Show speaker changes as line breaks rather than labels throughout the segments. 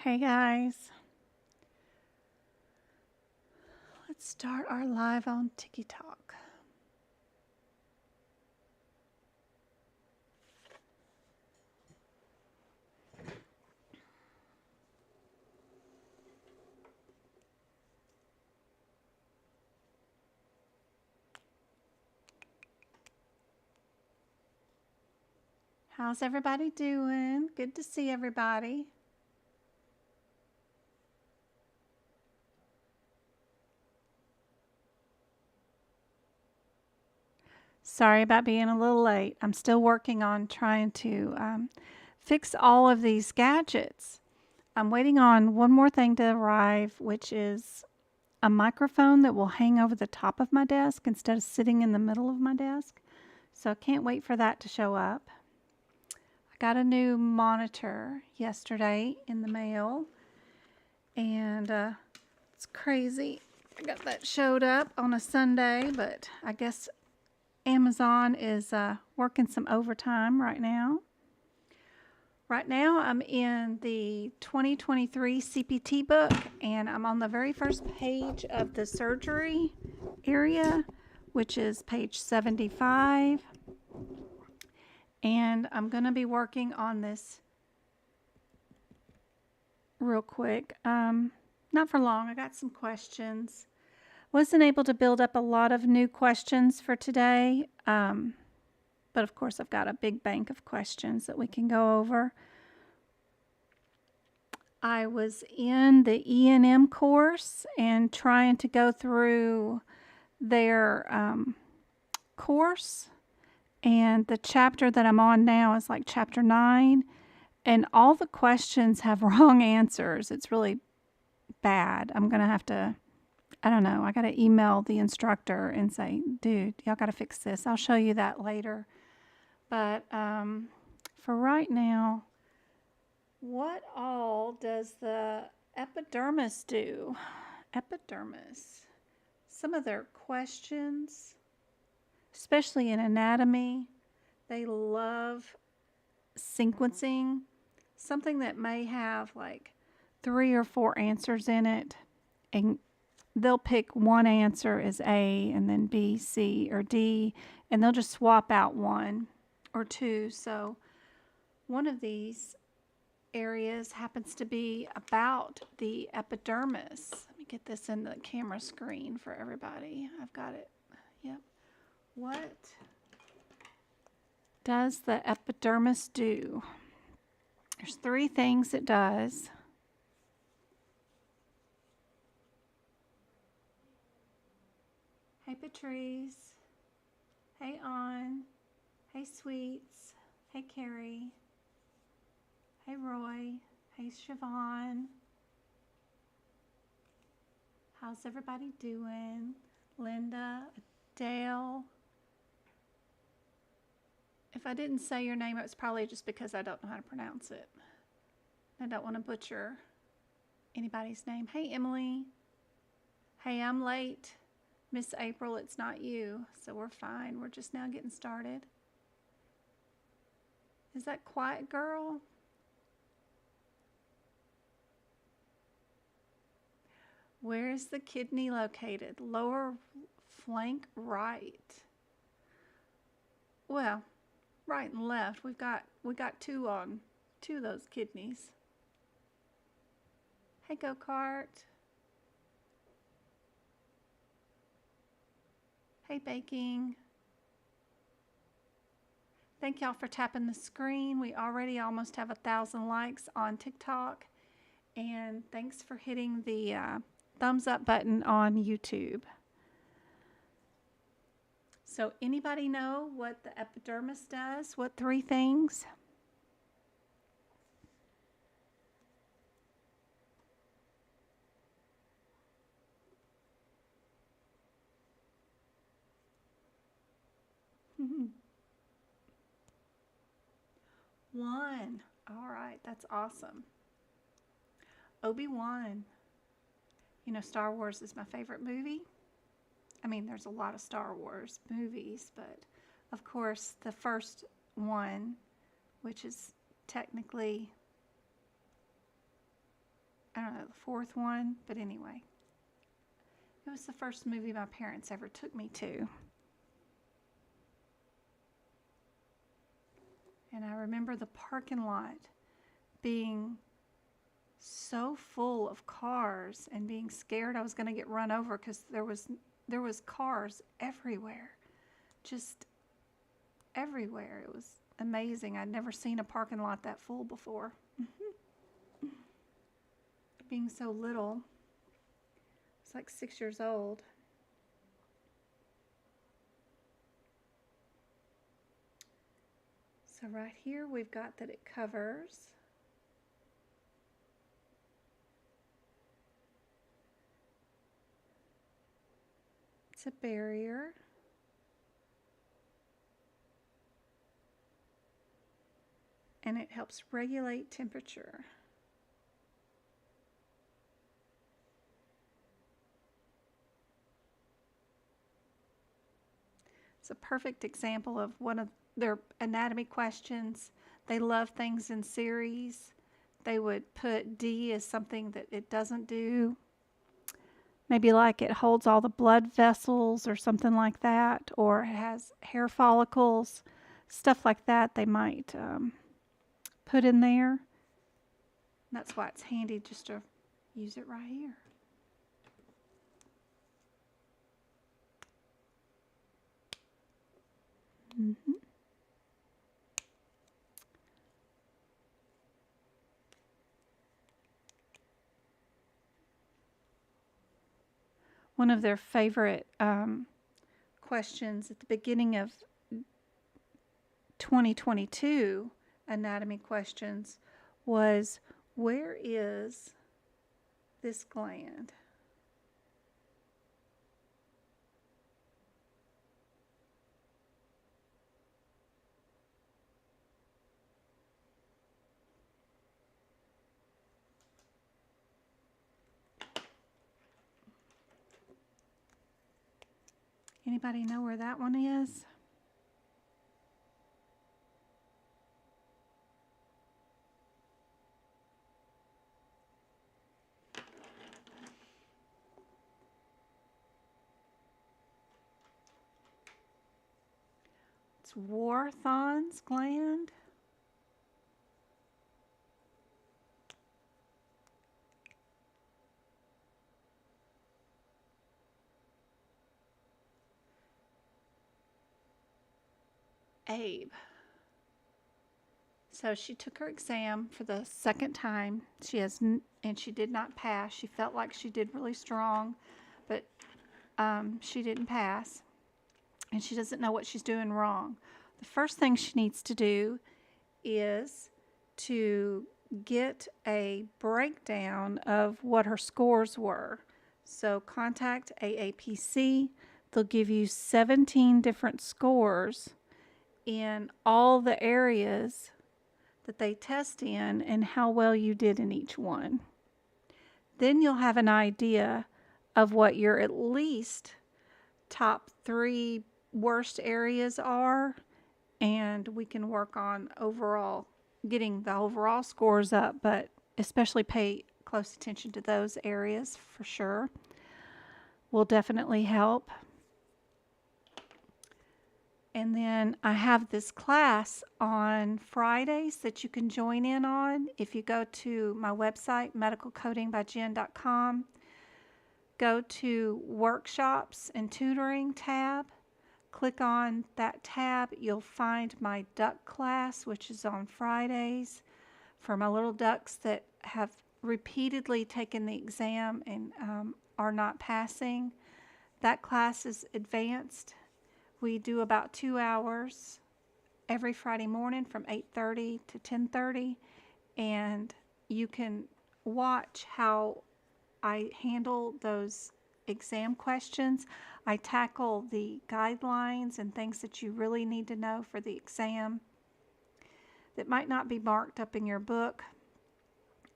Hey guys, let's start our live on TikTok. How's everybody doing? Good to see everybody. Sorry about being a little late. I'm still working on trying to fix all of these gadgets. I'm waiting on one more thing to arrive, which is a microphone that will hang over the top of my desk instead of sitting in the middle of my desk. So I can't wait for that to show up. I got a new monitor yesterday in the mail, and it's crazy. I got that showed up on a Sunday, but I guess Amazon is working some overtime right now. Right now, I'm in the 2023 CPT book, and I'm on the very first page of the surgery area, which is page 75. And I'm going to be working on this real quick. Not for long. I got some questions. Wasn't able to build up a lot of new questions for today, but of course I've got a big bank of questions that we can go over. I was in the E&M course and trying to go through their course, and the chapter that I'm on now is like chapter 9, and all the questions have wrong answers. It's really bad. I'm going to have to, I don't know, I got to email the instructor and say, dude, y'all got to fix this. I'll show you that later. But for right now, what all does the epidermis do? Epidermis. Some of their questions, especially in anatomy, they love sequencing. Something that may have like 3 or 4 answers in it, and they'll pick one answer as A and then B, C, or D, and they'll just swap out 1 or 2. So one of these areas happens to be about the epidermis. Let me get this in the camera screen for everybody. I've got it. Yep. What does the epidermis do? There's 3 things it does. Hey Patrice. Hey On. Hey Sweets. Hey Carrie. Hey Roy. Hey Siobhan. How's everybody doing? Linda, Dale. If I didn't say your name, it's probably just because I don't know how to pronounce it. I don't want to butcher anybody's name. Hey Emily. Hey, I'm late. Miss April, it's not you, so we're fine. We're just now getting started. Is that Quiet Girl? Where is the kidney located? Lower flank right. Well, right and left. We got 2 on 2 of those kidneys. Hey Go-Kart. Hey Baking. Thank y'all for tapping the screen. We already almost have 1,000 likes on TikTok. And thanks for hitting the thumbs up button on YouTube. So anybody know what the epidermis does? What 3 things? One. All right, that's awesome. Obi-Wan. You know, Star Wars is my favorite movie. I mean, there's a lot of Star Wars movies, but of course, the first one, which is technically I don't know, the fourth one, but anyway. It was the first movie my parents ever took me to. And I remember the parking lot being so full of cars and being scared I was going to get run over because there was cars everywhere. Just everywhere. It was amazing. I'd never seen a parking lot that full before. Being so little. I was like 6 years old. So right here we've got that it covers it's a barrier. And it helps regulate temperature. It's a perfect example of one of their anatomy questions. They love things in series. They would put D as something that it doesn't do. Maybe like it holds all the blood vessels or something like that, or it has hair follicles, stuff like that they might put in there. That's why it's handy just to use it right here. Mm-hmm. One of their favorite questions at the beginning of 2022 anatomy questions was, where is this gland? Anybody know where that one is? It's Warthin's gland. Abe. So she took her exam for the second time. And she did not pass. She felt like she did really strong, but she didn't pass. And she doesn't know what she's doing wrong. The first thing she needs to do is to get a breakdown of what her scores were. So contact AAPC. They'll give you 17 different scores in all the areas that they test in and how well you did in each one. Then you'll have an idea of what your at least top 3 worst areas are, and we can work on overall getting the overall scores up, but especially pay close attention to those areas for sure. Will definitely help. And then I have this class on Fridays that you can join in on. If you go to my website, medicalcodingbyjen.com, go to Workshops and Tutoring tab. Click on that tab. You'll find my duck class, which is on Fridays for my little ducks that have repeatedly taken the exam and are not passing. That class is advanced. We do about 2 hours every Friday morning from 8:30 to 10:30, and you can watch how I handle those exam questions. I tackle the guidelines and things that you really need to know for the exam that might not be marked up in your book,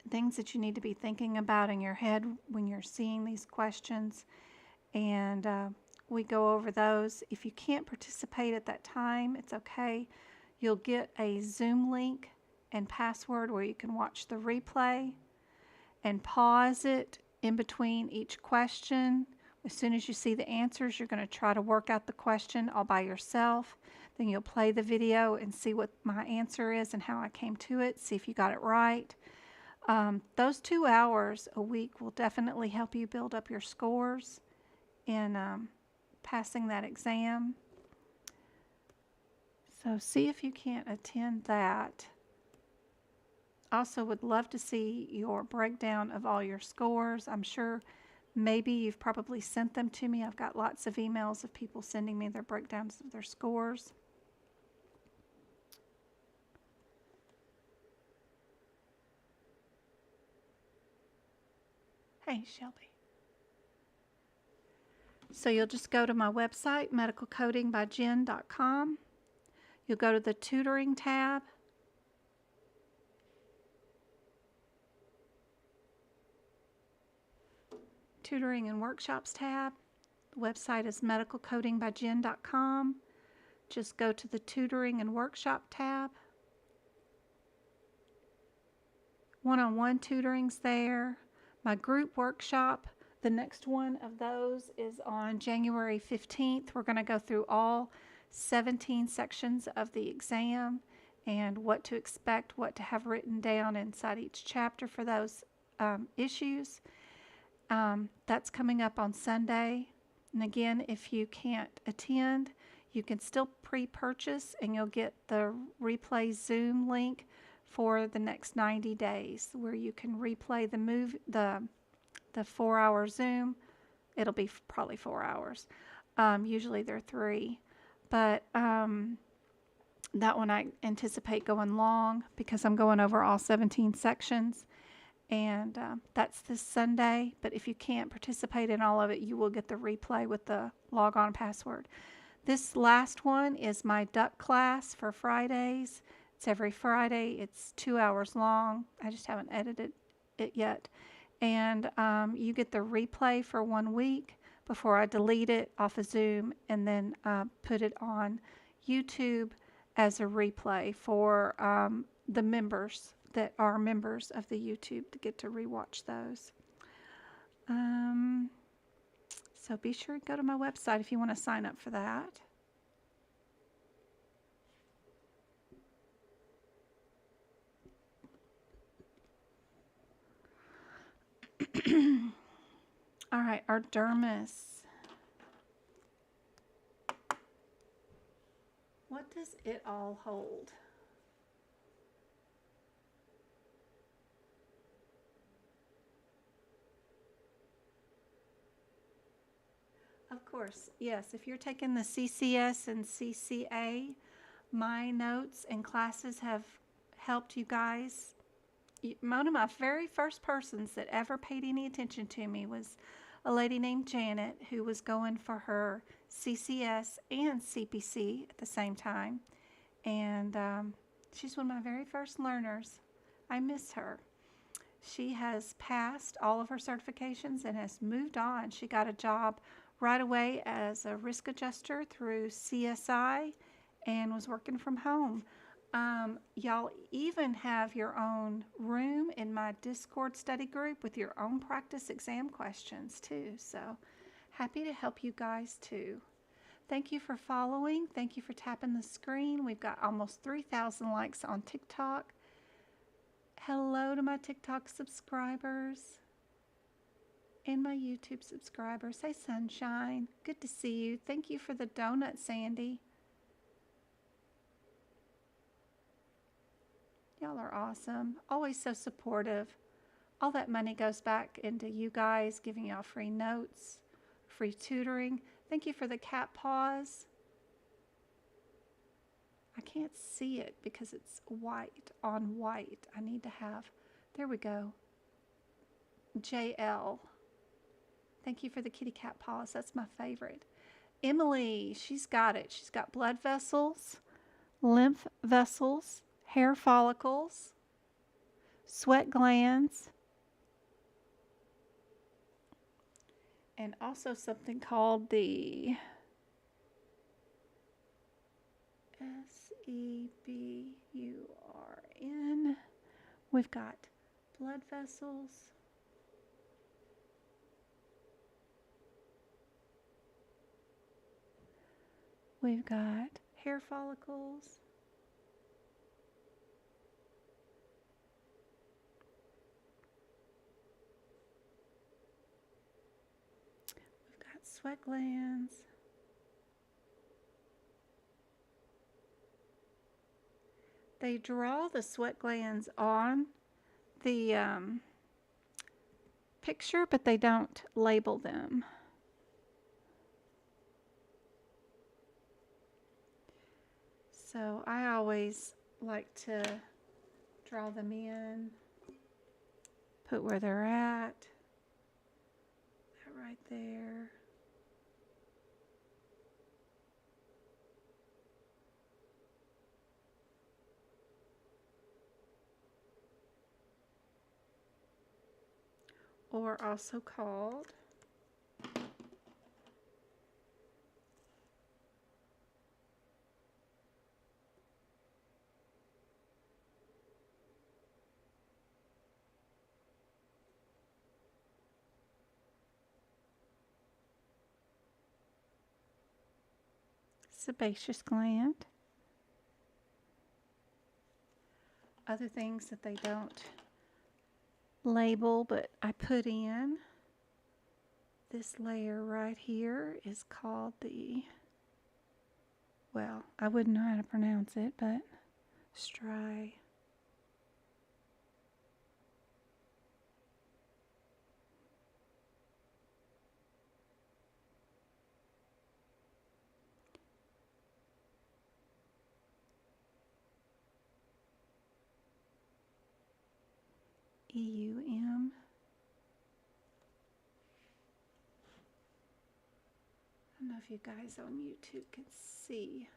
things that you need to be thinking about in your head when you're seeing these questions, and we go over those. If you can't participate at that time, it's okay. You'll get a Zoom link and password where you can watch the replay. and pause it in between each question. As soon as you see the answers, you're going to try to work out the question all by yourself. Then you'll play the video and see what my answer is and how I came to it, see if you got it right. Those 2 hours a week will definitely help you build up your scores in passing that exam. So see if you can't attend that. Also would love to see your breakdown of all your scores. I'm sure maybe you've probably sent them to me. I've got lots of emails of people sending me their breakdowns of their scores. Hey, Shelby. So you'll just go to my website, medicalcodingbyjen.com. You'll go to the tutoring tab. Tutoring and workshops tab. The website is medicalcodingbyjen.com. Just go to the tutoring and workshop tab. One-on-one tutoring's there. My group workshop, the next one of those is on January 15th. We're going to go through all 17 sections of the exam and what to expect, what to have written down inside each chapter for those issues. That's coming up on Sunday. And again, if you can't attend, you can still pre-purchase and you'll get the replay Zoom link for the next 90 days where you can replay the 4-hour Zoom. It'll be probably 4 hours. Usually they're 3. But that one I anticipate going long because I'm going over all 17 sections. And that's this Sunday. But if you can't participate in all of it, you will get the replay with the log-on password. This last one is my duck class for Fridays. It's every Friday. It's 2 hours long. I just haven't edited it yet. And you get the replay for 1 week before I delete it off of Zoom and then put it on YouTube as a replay for the members that are members of the YouTube to get to rewatch those. So be sure to go to my website if you want to sign up for that. All right, our dermis. What does it all hold? Of course, yes. If you're taking the CCS and CCA, my notes and classes have helped you guys. One of my very first persons that ever paid any attention to me was a lady named Janet who was going for her CCS and CPC at the same time. And she's one of my very first learners. I miss her. She has passed all of her certifications and has moved on. She got a job right away as a risk adjuster through CSI and was working from home. Y'all even have your own room in my Discord study group with your own practice exam questions too. So happy to help you guys too. Thank you for following. Thank you for tapping the screen. We've got almost 3,000 likes on TikTok. Hello to my TikTok subscribers and my YouTube subscribers. Hey, Sunshine. Good to see you. Thank you for the donut, Sandy. Y'all are awesome. Always so supportive. All that money goes back into you guys, giving y'all free notes, free tutoring. Thank you for the cat paws. I can't see it because it's white on white. I need to have, there we go, JL. Thank you for the kitty cat paws. That's my favorite. Emily, she's got it. She's got blood vessels, lymph vessels, hair follicles, sweat glands, and also something called the SEBURN. We've got blood vessels, We've got hair follicles. We've got sweat glands. They draw the sweat glands on the picture, but they don't label them. So I always like to draw them in, put where they're at, that right there. Or also called sebaceous gland. Other things that they don't label, but I put in, this layer right here is called the, well, I wouldn't know how to pronounce it, but striatum. E-U-M. I don't know if you guys on YouTube can see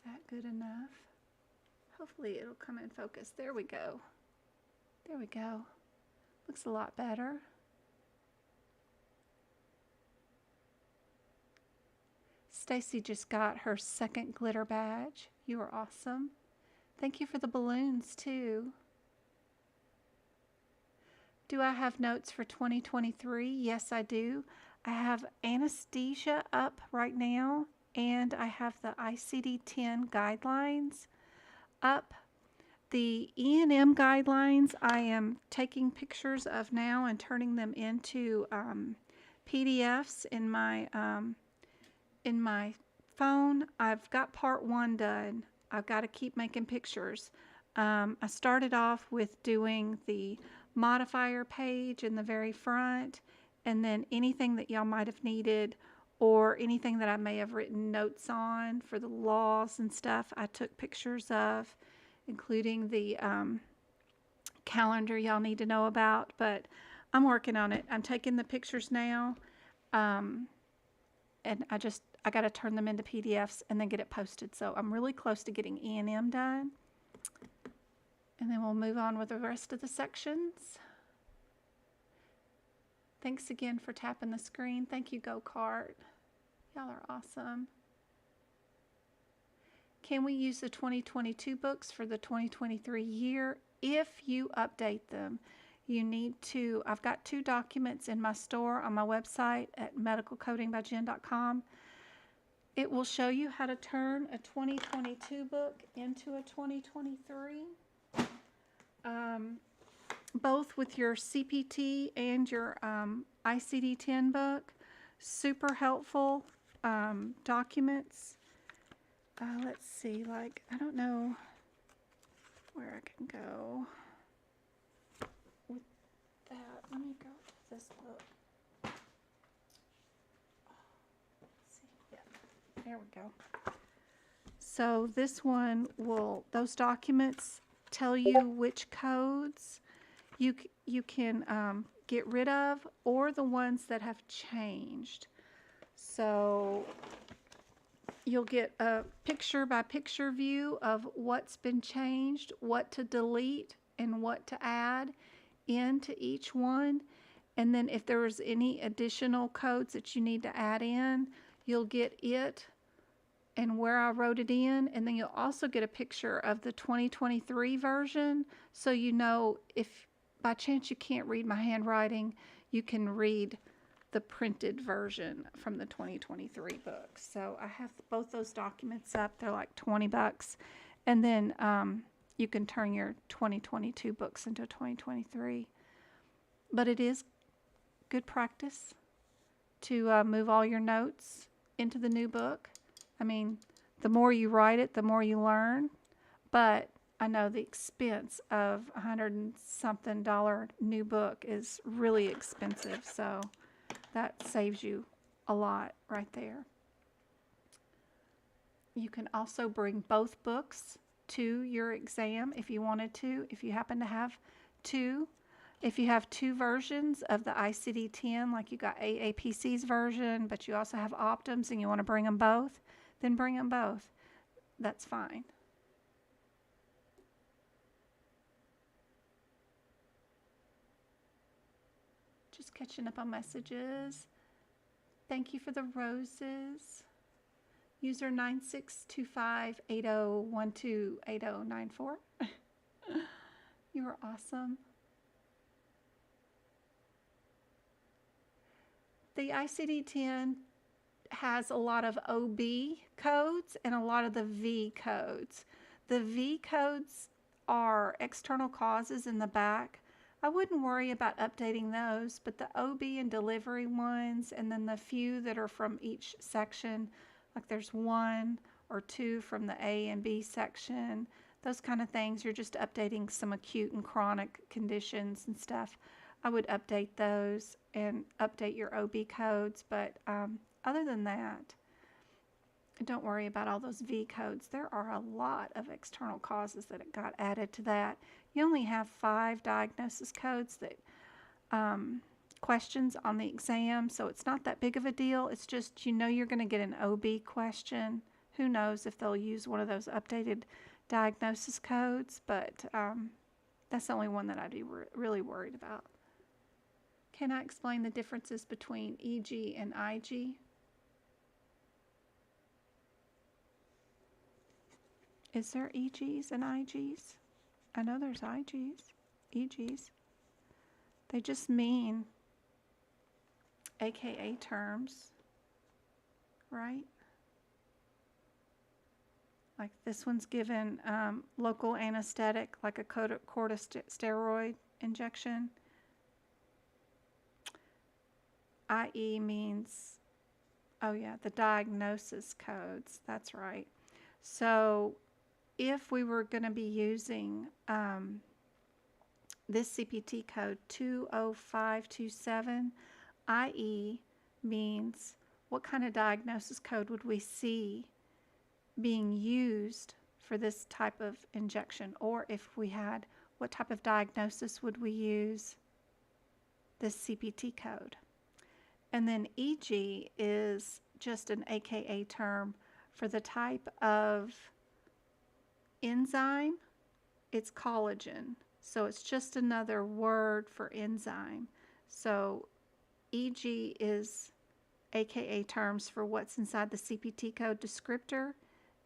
that good enough. Hopefully it'll come in focus. There we go. There we go. Looks a lot better. Stacy just got her second glitter badge. You are awesome. Thank you for the balloons too. Do I have notes for 2023? Yes, I do. I have anesthesia up right now, and I have the ICD-10 guidelines up. The E&M guidelines I am taking pictures of now and turning them into PDFs in my phone. I've got part 1 done. I've got to keep making pictures. I started off with doing the modifier page in the very front, and then anything that y'all might have needed or anything that I may have written notes on for the laws and stuff, I took pictures of, including the calendar y'all need to know about. But I'm working on it. I'm taking the pictures now, and I got to turn them into PDFs and then get it posted. So I'm really close to getting E&M done. And then we'll move on with the rest of the sections. Thanks again for tapping the screen. Thank you, Go-Kart. Y'all are awesome. Can we use the 2022 books for the 2023 year? If you update them, you need to. I've got 2 documents in my store on my website at medicalcodingbyjen.com. It will show you how to turn a 2022 book into a 2023. Both with your CPT and your ICD-10 book. Super helpful documents. Let's see, like, I don't know where I can go with that. Let me go to this book. Let's see. Yeah, there we go. So this one will, those documents tell you which codes you can get rid of, or the ones that have changed. So you'll get a picture by picture view of what's been changed, what to delete, and what to add into each one. And then if there's any additional codes that you need to add in, you'll get it and where I wrote it in. And then you'll also get a picture of the 2023 version, so you know if by chance you can't read my handwriting, you can read the printed version from the 2023 book. So I have both those documents up. They're like $20. And then you can turn your 2022 books into 2023. But it is good practice to move all your notes into the new book. I mean, the more you write it, the more you learn. But I know the expense of $100 and something new book is really expensive. So that saves you a lot right there. You can also bring both books to your exam if you wanted to, if you happen to have two. If you have two versions of the ICD-10, like you got AAPC's version, but you also have Optum's and you want to bring them both, then bring them both. That's fine. Just catching up on messages. Thank you for the roses. User 962580128094. You are awesome. The ICD-10 has a lot of OB codes and a lot of the V codes. The V codes are external causes in the back. I wouldn't worry about updating those, but the OB and delivery ones, and then the few that are from each section, like there's 1 or 2 from the A and B section, those kind of things, you're just updating some acute and chronic conditions and stuff. I would update those and update your OB codes, but other than that, don't worry about all those V codes. There are a lot of external causes that got added to that. You only have 5 diagnosis codes that questions on the exam, so it's not that big of a deal. It's just you're going to get an OB question. Who knows if they'll use one of those updated diagnosis codes, but that's the only one that I'd be really worried about. Can I explain the differences between EG and IG? Is there EGs and IGs? I know there's IGs, EGs. They just mean AKA terms, right? Like this one's given local anesthetic, like a corticosteroid injection. IE means, oh yeah, the diagnosis codes. That's right. So if we were going to be using this CPT code 20527, IE means what kind of diagnosis code would we see being used for this type of injection, or if we had, what type of diagnosis would we use this CPT code. And then EG is just an AKA term for the type of enzyme. It's collagen, so it's just another word for enzyme. So EG is AKA terms for what's inside the CPT code descriptor,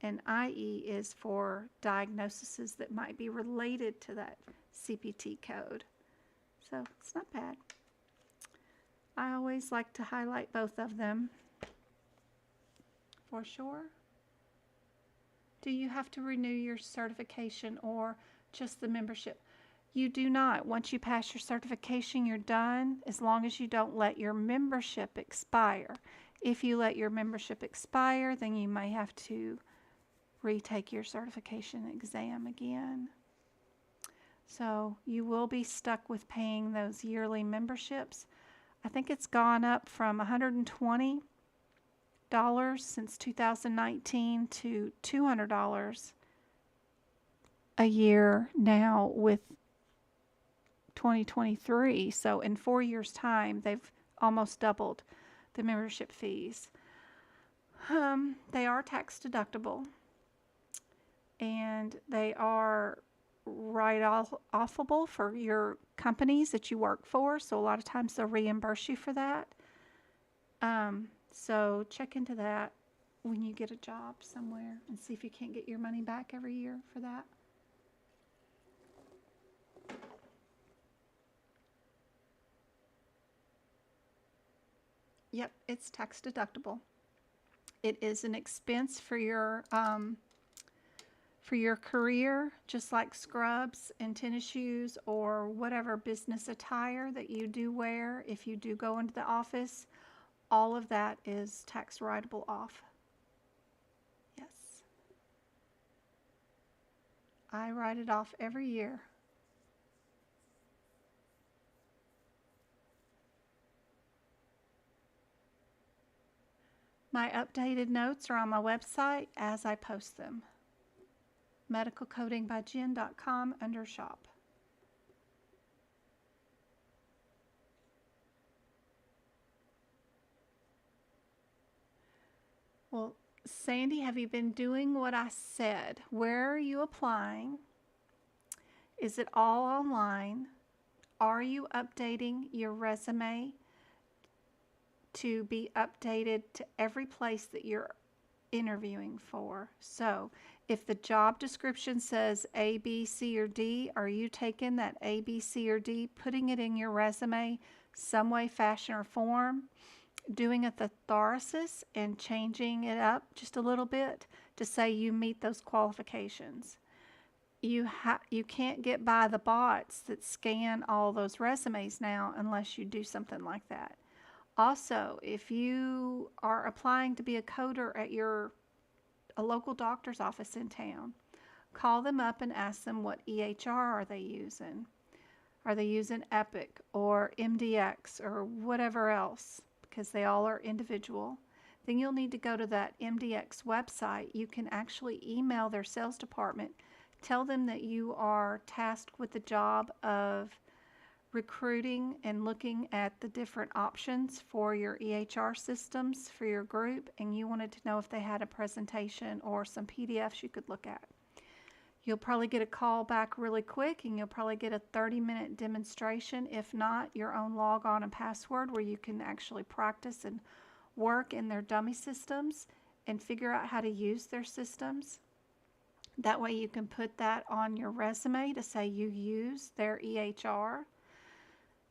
and IE is for diagnoses that might be related to that CPT code. So it's not bad. I always like to highlight both of them for sure. Do you have to renew your certification or just the membership? You do not. Once you pass your certification, you're done, as long as you don't let your membership expire. If you let your membership expire, then you may have to retake your certification exam again. So you will be stuck with paying those yearly memberships. I think it's gone up from $120 since 2019 to $200 a year now with 2023. So in 4 years' time, they've almost doubled the membership fees. They are tax deductible, and they are write-offable for your companies that you work for. So a lot of times they'll reimburse you for that. So check into that when you get a job somewhere and see if you can't get your money back every year for that. Yep, it's tax deductible. It is an expense for your career, just like scrubs and tennis shoes or whatever business attire that you do wear. If you do go into the office, all of that is tax writable off. Yes. I write it off every year. My updated notes are on my website as I post them. medicalcodingbyjen.com under shop. Well, Sandy, have you been doing what I said? Where are you applying? Is it all online? Are you updating your resume to be updated to every place that you're interviewing for? So if the job description says A, B, C, or D, are you taking that A, B, C, or D, putting it in your resume some way, fashion, or form, doing a thesaurus and changing it up just a little bit to say you meet those qualifications? You can't get by the bots that scan all those resumes now unless you do something like that. Also, if you are applying to be a coder at a local doctor's office in town, call them up and ask them what EHR are they using. Are they using Epic or MDX or whatever else? Because they all are individual. Then you'll need to go to that MDX website. You can actually email their sales department. Tell them that you are tasked with the job of recruiting and looking at the different options for your EHR systems for your group, and you wanted to know if they had a presentation or some PDFs you could look at. You'll probably get a call back really quick, and you'll probably get a 30-minute demonstration, if not your own log on and password, where you can actually practice and work in their dummy systems and figure out how to use their systems. That way you can put that on your resume to say you use their EHR.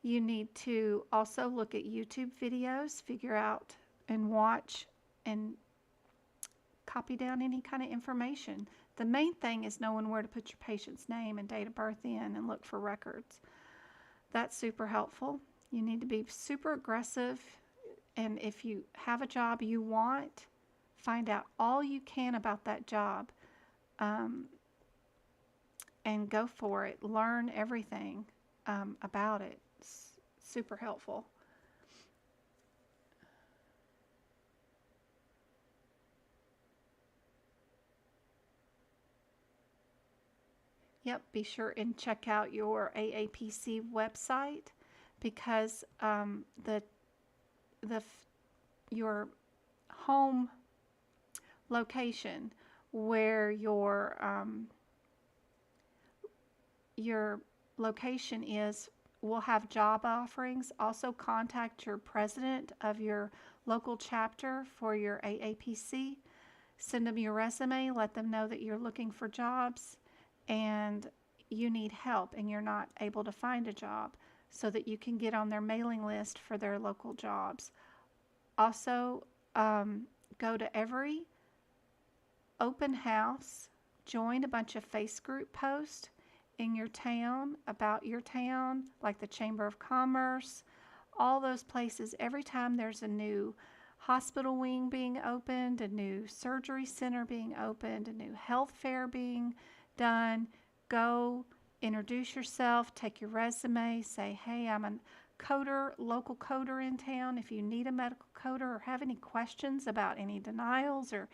You need to also look at YouTube videos, figure out and watch and copy down any kind of information. The main thing is knowing where to put your patient's name and date of birth in and look for records. That's super helpful. You need to be super aggressive, and if you have a job you want, find out all you can about that job. And go for it. Learn everything about it. It's super helpful. Yep, be sure and check out your AAPC website, because your home location where your location is will have job offerings. Also contact your president of your local chapter for your AAPC. Send them your resume, let them know that you're looking for jobs and you need help and you're not able to find a job, so that you can get on their mailing list for their local jobs. Also, go to every open house, join a bunch of face group posts in your town about your town, like the Chamber of Commerce, all those places. Every time there's a new hospital wing being opened, a new surgery center being opened, a new health fair being done, go introduce yourself, take your resume, say, hey, I'm a coder, local coder in town. If you need a medical coder or have any questions about any denials or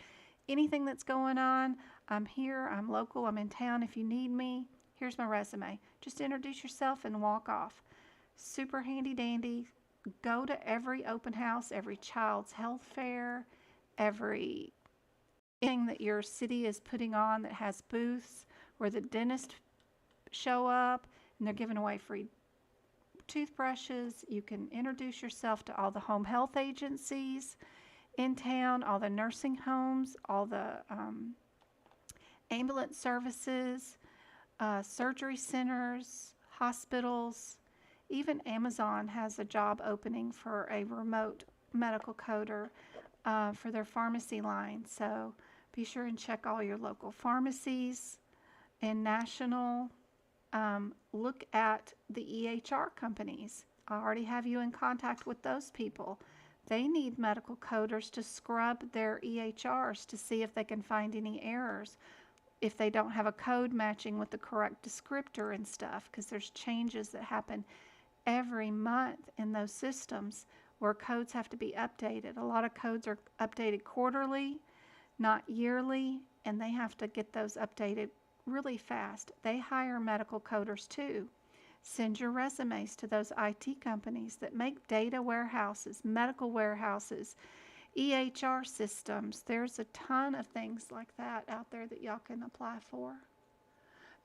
anything that's going on, I'm here, I'm local, I'm in town. If you need me, here's my resume. Just introduce yourself and walk off. Super handy dandy. Go to every open house, every child's health fair, every thing that your city is putting on that has booths where the dentists show up and they're giving away free toothbrushes. You can introduce yourself to all the home health agencies in town, all the nursing homes, all the ambulance services, surgery centers, hospitals. Even Amazon has a job opening for a remote medical coder for their pharmacy line. So be sure and check all your local pharmacies and national. Look at the EHR companies. I already have you in contact with those people. They need medical coders to scrub their EHRs to see if they can find any errors, if they don't have a code matching with the correct descriptor and stuff, because there's changes that happen every month in those systems where codes have to be updated. A lot of codes are updated quarterly, not yearly, and they have to get those updated really fast. They hire medical coders too. Send your resumes to those IT companies that make data warehouses, medical warehouses, EHR systems. There's a ton of things like that out there that y'all can apply for.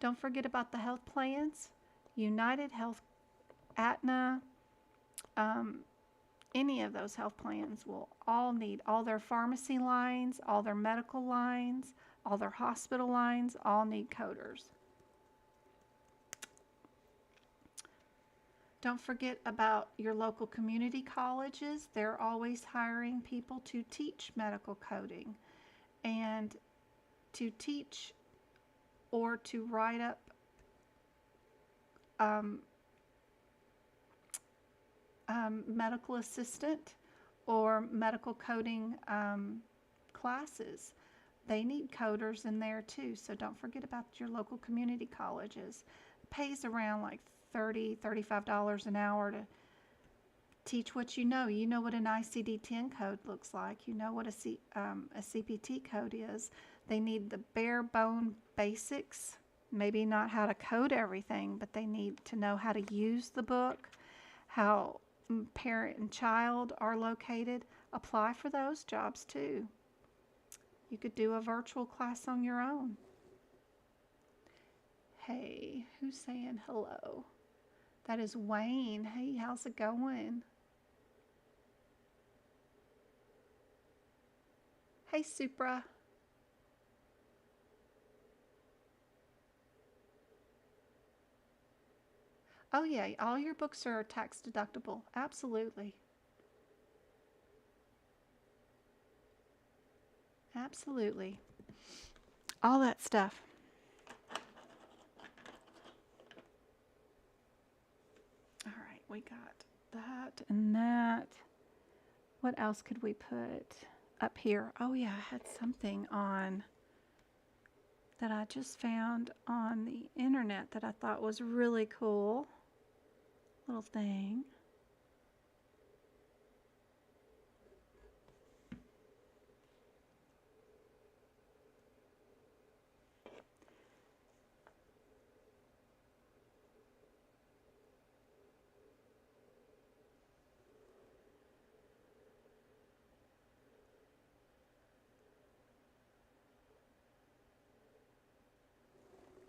Don't forget about the health plans. United Health, Aetna, any of those health plans will all need all their pharmacy lines, all their medical lines, all their hospital lines, all need coders. Don't forget about your local community colleges. They're always hiring people to teach medical coding and to teach or to write up medical assistant or medical coding classes. They need coders in there too, so don't forget about your local community colleges. It pays around like $30, $35 an hour to teach what you know. You know what an ICD-10 code looks like. You know what a CPT code is. They need the bare bone basics, maybe not how to code everything, but they need to know how to use the book, how parent and child are located. Apply for those jobs too. You could do a virtual class on your own. Hey, who's saying hello? That is Wayne. Hey, how's it going? Hey, Supra. Oh, yeah, all your books are tax deductible. Absolutely. Absolutely. All that stuff. All right, we got that and that. What else could we put up here? Oh, yeah, I had something on that I just found on the internet that I thought was really cool. Little thing.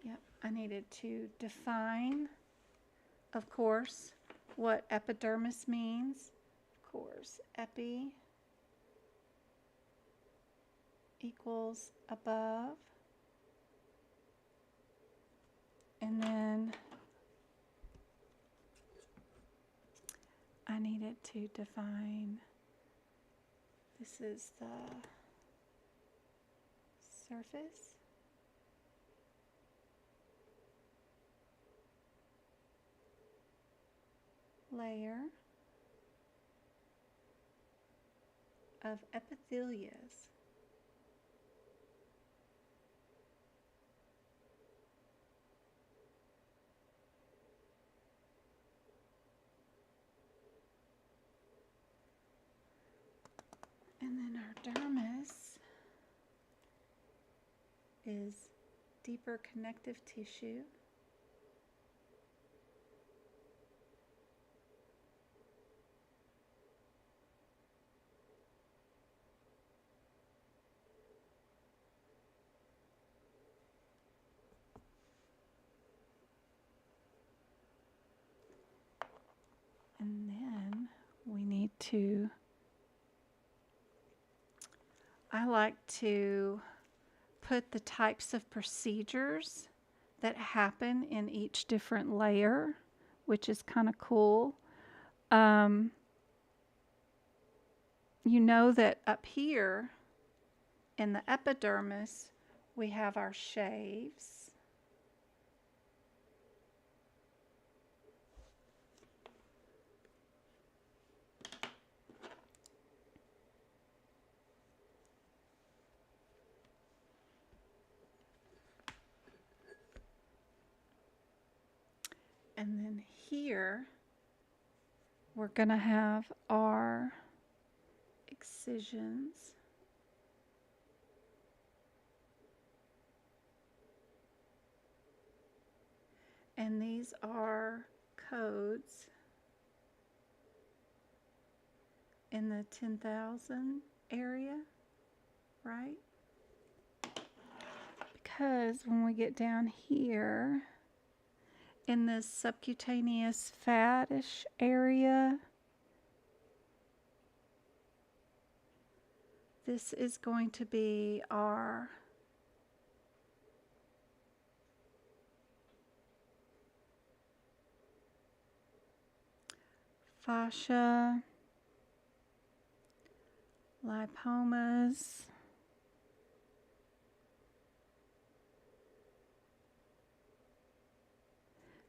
Yep, I needed to define, of course, what epidermis means. Of course, epi equals above. And then I needed to define, this is the surface. Layer of epithelias. And then our dermis is deeper connective tissue. And then we need to, I like to put the types of procedures that happen in each different layer, which is kind of cool. you know that up here in the epidermis, we have our shaves. And then here, we're going to have our excisions. And these are codes in the 10,000 area, right? Because when we get down here in this subcutaneous fattish area, this is going to be our fascia, lipomas,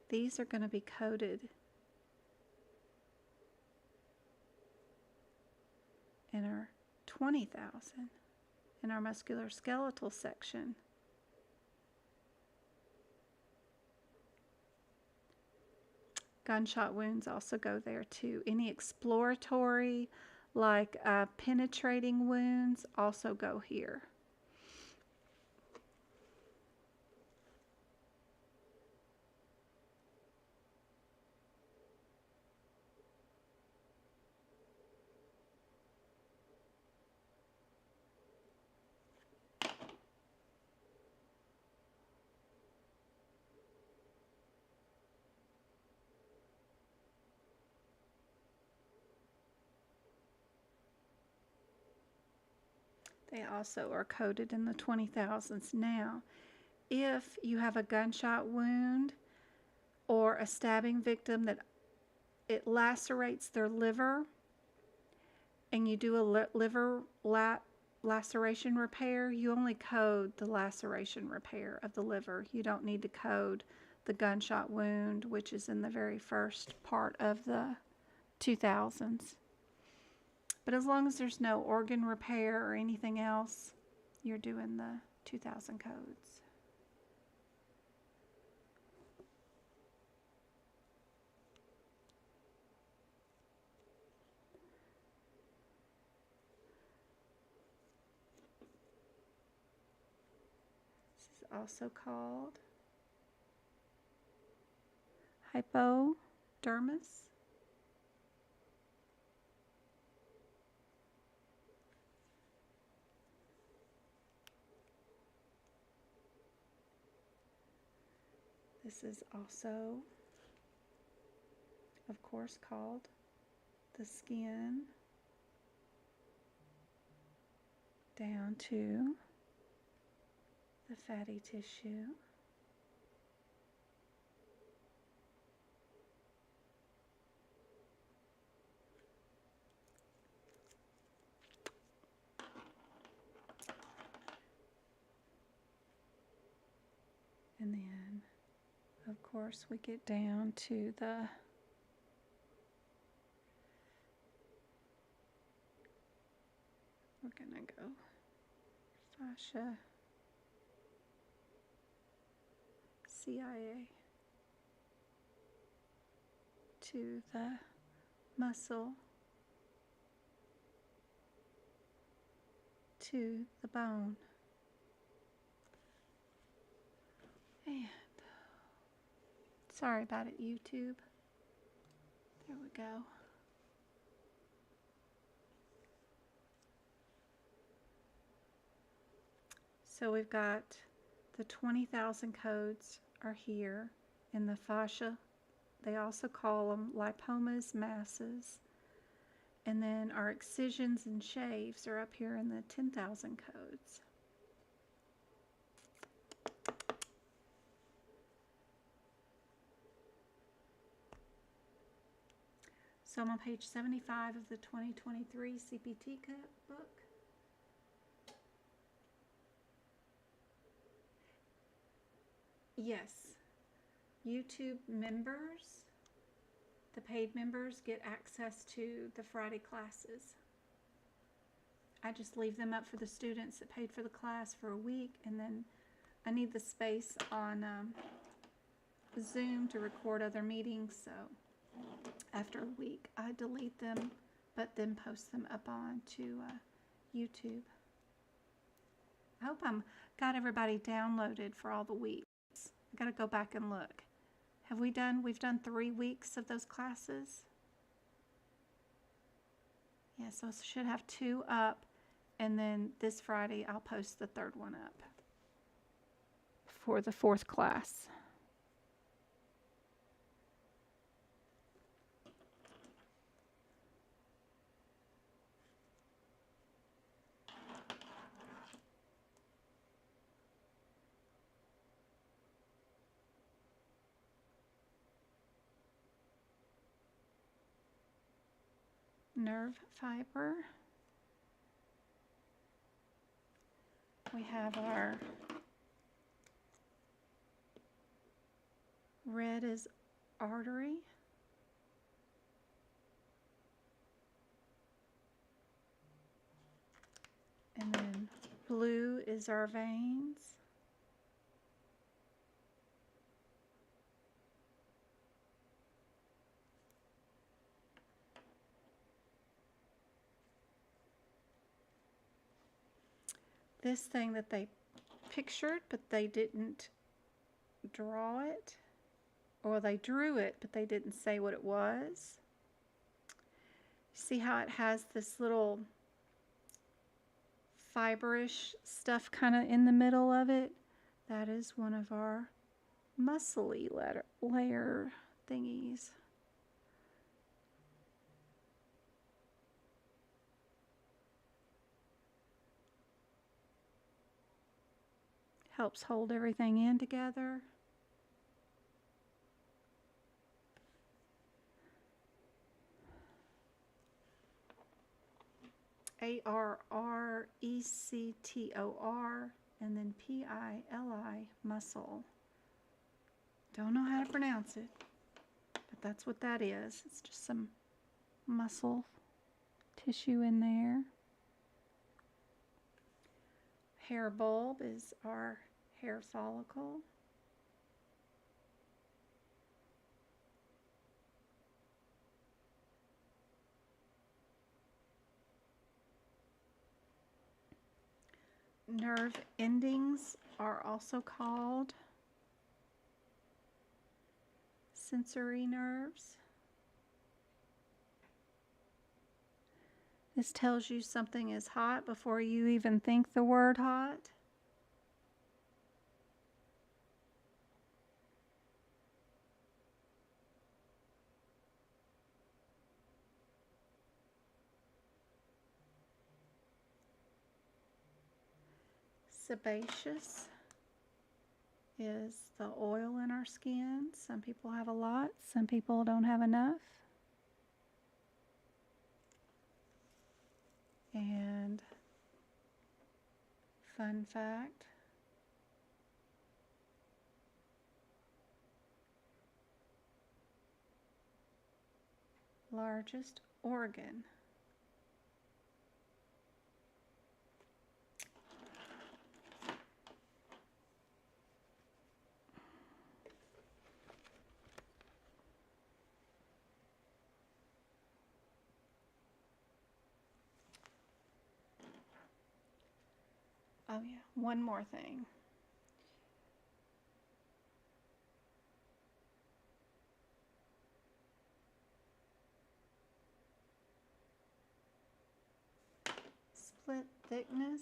these are going to be coded in our 20,000 in our musculoskeletal section. Gunshot wounds also go there too. Any exploratory, like penetrating wounds, also go here. They also are coded in the 20,000s. Now, if you have a gunshot wound or a stabbing victim that it lacerates their liver, and you do a liver laceration repair, you only code the laceration repair of the liver. You don't need to code the gunshot wound, which is in the very first part of the 2000s. But as long as there's no organ repair or anything else, you're doing the 2000 codes. This is also called hypodermis. This is also, of course, called the skin down to the fatty tissue. And then, of course, we get down to the we're gonna go fascia, CIA, to the muscle, to the bone. And sorry about it, YouTube. There we go. So we've got the 20,000 codes are here in the fascia. They also call them lipomas, masses. And then our excisions and shaves are up here in the 10,000 codes. So I'm on page 75 of the 2023 CPT book. Yes, YouTube members, the paid members, get access to the Friday classes. I just leave them up for the students that paid for the class for a week, and then I need the space on Zoom to record other meetings, so after a week I delete them, but then post them up on to YouTube. I hope got everybody downloaded for all the weeks. I gotta go back and look. We've done 3 weeks of those classes. Yeah, so I should have 2 up, and then this Friday I'll post the 3rd one up for the 4th class. Nerve fiber. We have our red is artery. And then blue is our veins. This thing that they pictured, but they didn't draw it, or they drew it, but they didn't say what it was. See how it has this little fiberish stuff kind of in the middle of it? That is one of our muscly layer thingies. Helps hold everything in together. ARRECTOR, and then PILI, muscle. Don't know how to pronounce it, but that's what that is. It's just some muscle tissue in there. Hair bulb is our hair follicle. Nerve endings are also called sensory nerves. This tells you something is hot before you even think the word hot. Sebaceous is the oil in our skin. Some people have a lot, some people don't have enough. And fun fact, largest organ. Oh yeah, one more thing. Split thickness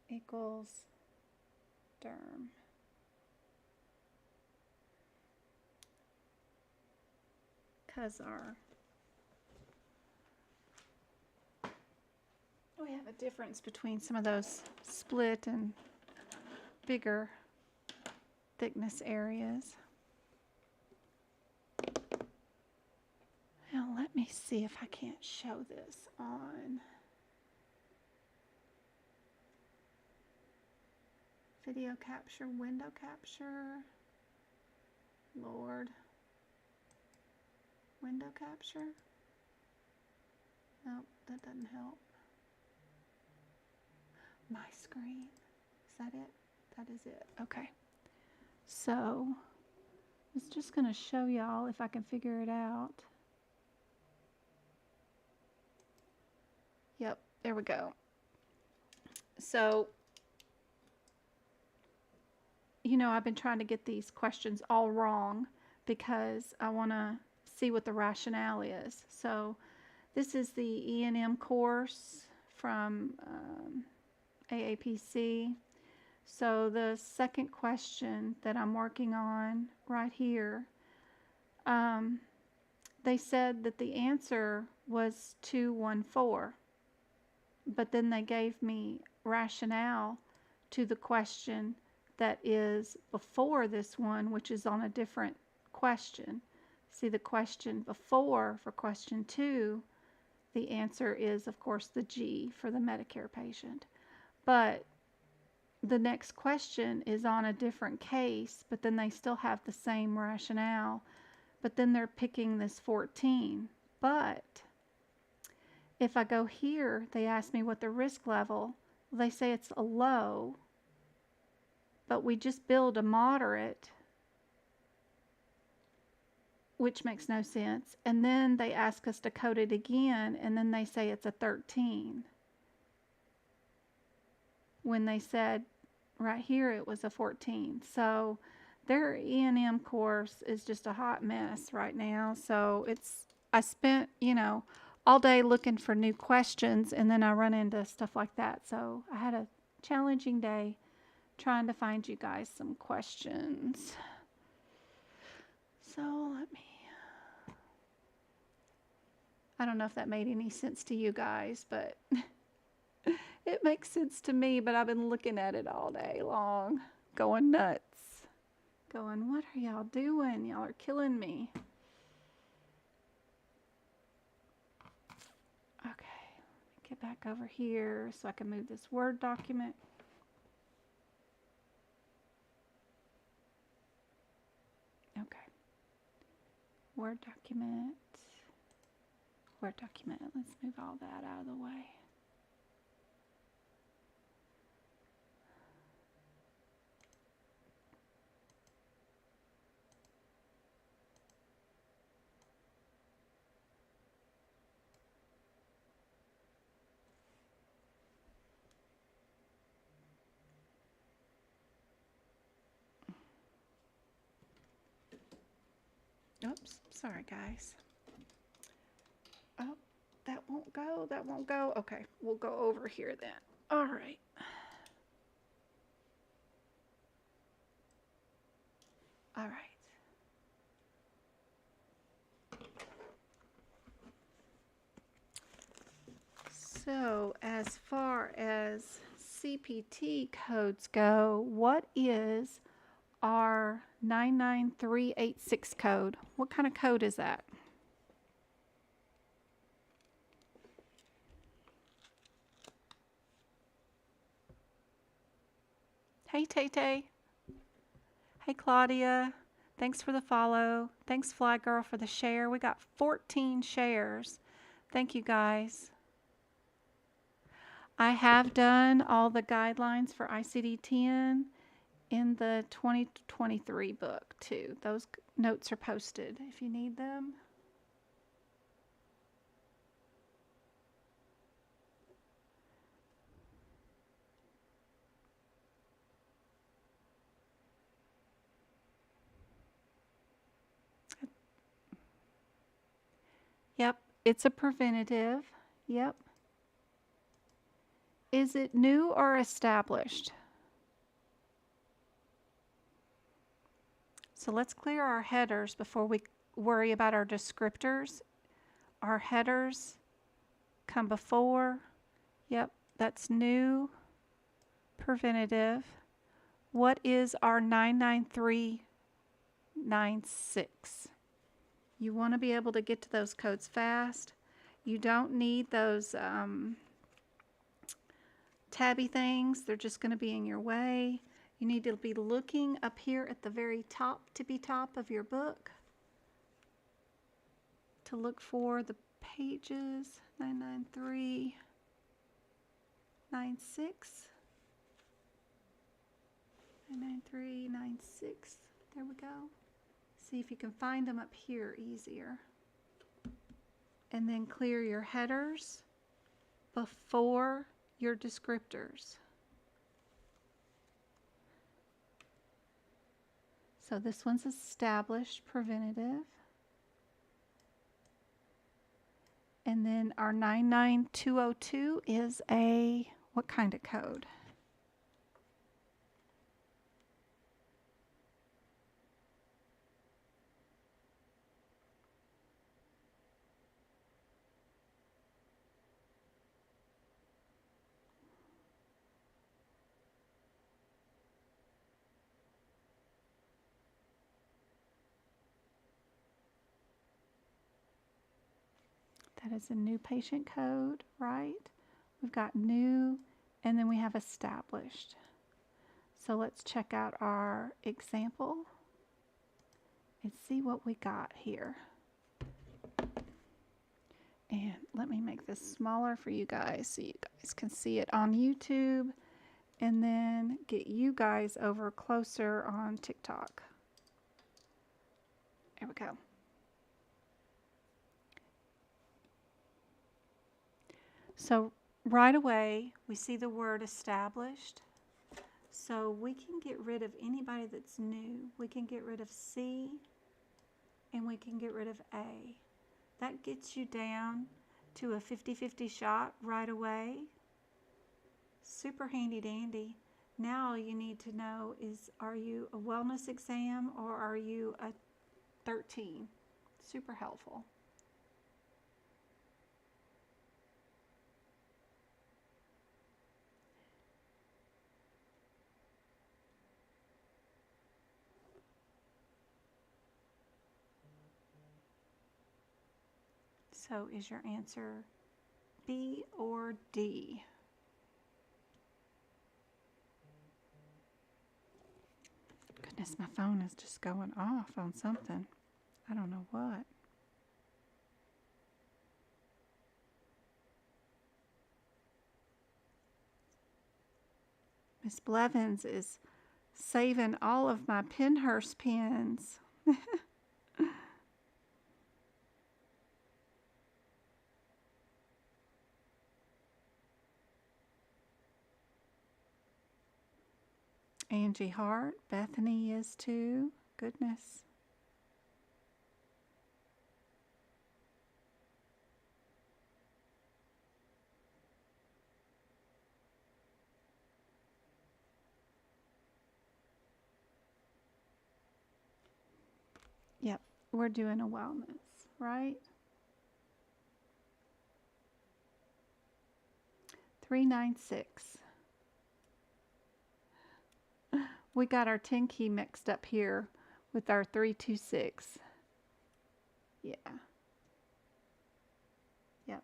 equals derm. Because we have a difference between some of those split and bigger thickness areas. me see if I can't show this on video capture, window capture. Lord. Window capture? Nope, that doesn't help. My screen. Is that it? That is it. Okay. So, I was just going to show y'all if I can figure it out. Yep, there we go. So, you know, I've been trying to get these questions all wrong because I want to see what the rationale is. So, this is the E&M course from AAPC. So the second question that I'm working on right here, they said that the answer was 214, but then they gave me rationale to the question that is before this one, which is on a different question. See, the question before for question 2, the answer is, of course, the G for the Medicare patient. But the next question is on a different case, but then they still have the same rationale. But then they're picking this 14. But if I go here, they ask me what the risk level. They say it's a low, but we just build a moderate, which makes no sense. And then they ask us to code it again, and then they say it's a 13. When they said right here it was a 14. So their E&M course is just a hot mess right now. So I spent, you know, all day looking for new questions, and then I run into stuff like that. So I had a challenging day trying to find you guys some questions. So I don't know if that made any sense to you guys, but it makes sense to me. But I've been looking at it all day long, going nuts. Going, what are y'all doing? Y'all are killing me. Okay, get back over here so I can move this Word document. Okay. Word document. Word document. Let's move all that out of the way. Oops, sorry guys. Oh, that won't go, that won't go. Okay, we'll go over here then. All right. All right. So as far as CPT codes go, what is our 99386 code? What kind of code is that? Hey, Tay-Tay. Hey, Claudia. Thanks for the follow. Thanks, Fly Girl, for the share. We got 14 shares. Thank you, guys. I have done all the guidelines for ICD-10 in the 2023 book, too. Those notes are posted if you need them. Yep, it's a preventative. Yep. Is it new or established? So let's clear our headers before we worry about our descriptors. Our headers come before. Yep, that's new, preventative. What is our 99396? You want to be able to get to those codes fast. You don't need those tabby things. They're just going to be in your way. You need to be looking up here at the very top, tippy top of your book to look for the pages 993, 96, 993, 96. There we go. See if you can find them up here easier. And then clear your headers before your descriptors. So this one's established preventative. And then our 99202 is a, what kind of code? That is a new patient code, right? We've got new, and then we have established. So let's check out our example and see what we got here. And let me make this smaller for you guys so you guys can see it on YouTube, and then get you guys over closer on TikTok. There we go. So right away, we see the word established. So we can get rid of anybody that's new. We can get rid of C, and we can get rid of A. That gets you down to a 50-50 shot right away. Super handy dandy. Now all you need to know is, are you a wellness exam or are you a 13? Super helpful. So is your answer B or D? Goodness, my phone is just going off on something. I don't know what. Miss Blevins is saving all of my Penhurst pens. Angie Hart, Bethany is too. Goodness. Yep, we're doing a wellness, right? 396. We got our 10 key mixed up here with our 326. Yeah. Yep.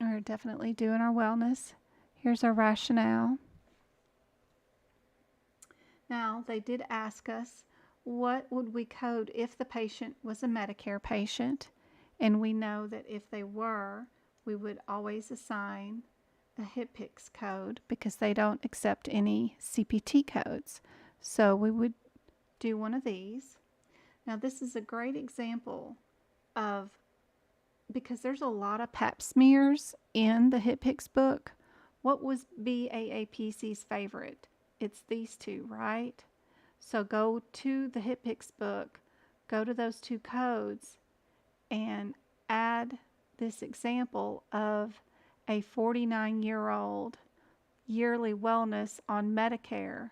We're definitely doing our wellness. Here's our rationale. Now, they did ask us, what would we code if the patient was a Medicare patient? And we know that if they were, we would always assign a HIPPICS code because they don't accept any CPT codes. So we would do one of these. Now this is a great example of, because there's a lot of pap smears in the HIPPICS book. What was BAAPC's favorite? It's these two, right? So go to the HIPPICS book, go to those two codes, and add this example of a 49-year-old yearly wellness on Medicare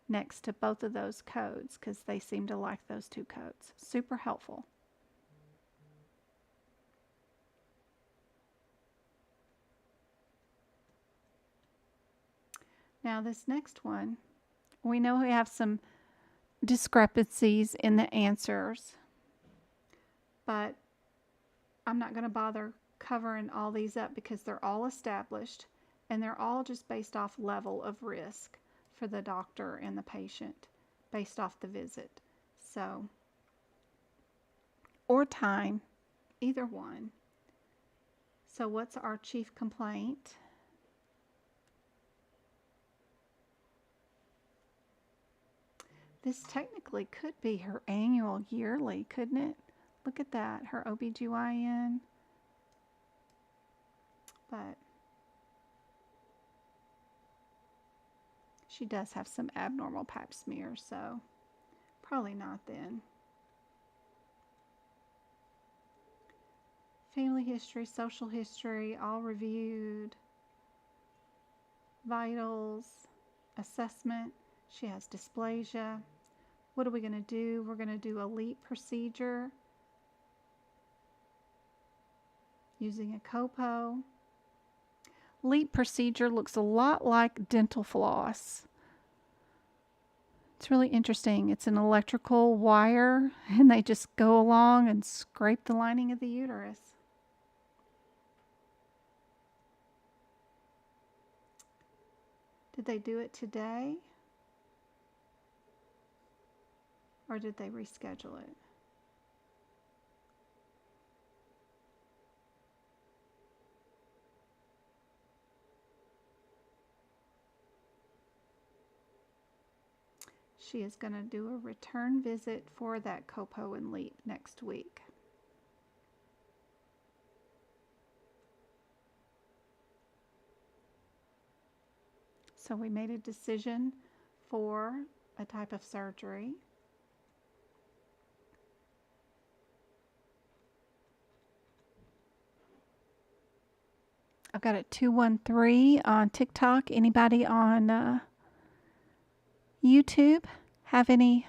next to both of those codes because they seem to like those two codes. Super helpful. Now this next one, we know we have some discrepancies in the answers. but I'm not going to bother covering all these up because they're all established and they're all just based off level of risk for the doctor and the patient based off the visit. So, or time, either one. So what's our chief complaint? This technically could be her annual yearly, couldn't it? Look at that, her OBGYN. But she does have some abnormal pap smears, so probably not then. Family history, social history, all reviewed. Vitals, assessment. She has dysplasia. What are we going to do? We're going to do a LEAP procedure using a copo. LEAP procedure looks a lot like dental floss. It's really interesting. It's an electrical wire, and they just go along and scrape the lining of the uterus. Did they do it today? Or did they reschedule it? She is going to do a return visit for that copo and LEAP next week. So we made a decision for a type of surgery. I've got it 213 on TikTok. Anybody on YouTube have any?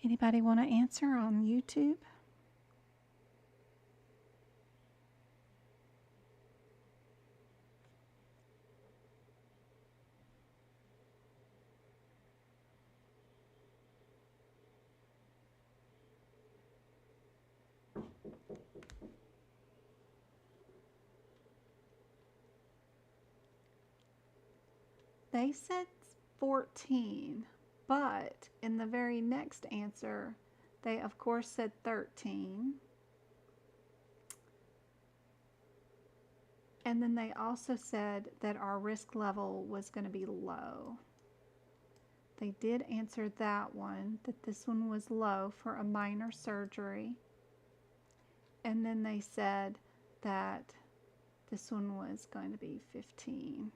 Anybody want to answer on YouTube? They said 14, but in the very next answer, they of course said 13. And then they also said that our risk level was going to be low. They did answer that one, that this one was low for a minor surgery. And then they said that this one was going to be 15.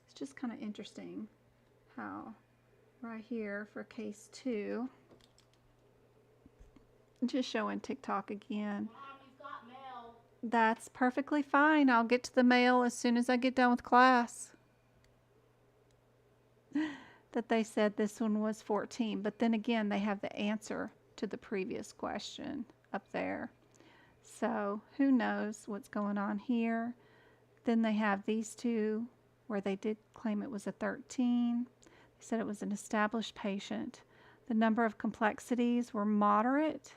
It's just kind of interesting how right here for case 2, just showing TikTok again.
Mom, you've got mail.
That's perfectly fine. I'll get to the mail as soon as I get done with class. That they said this one was 14, but then again they have the answer to the previous question up there. So who knows what's going on here. Then they have these two where they did claim it was a 13. They said it was an established patient. The number of complexities were moderate.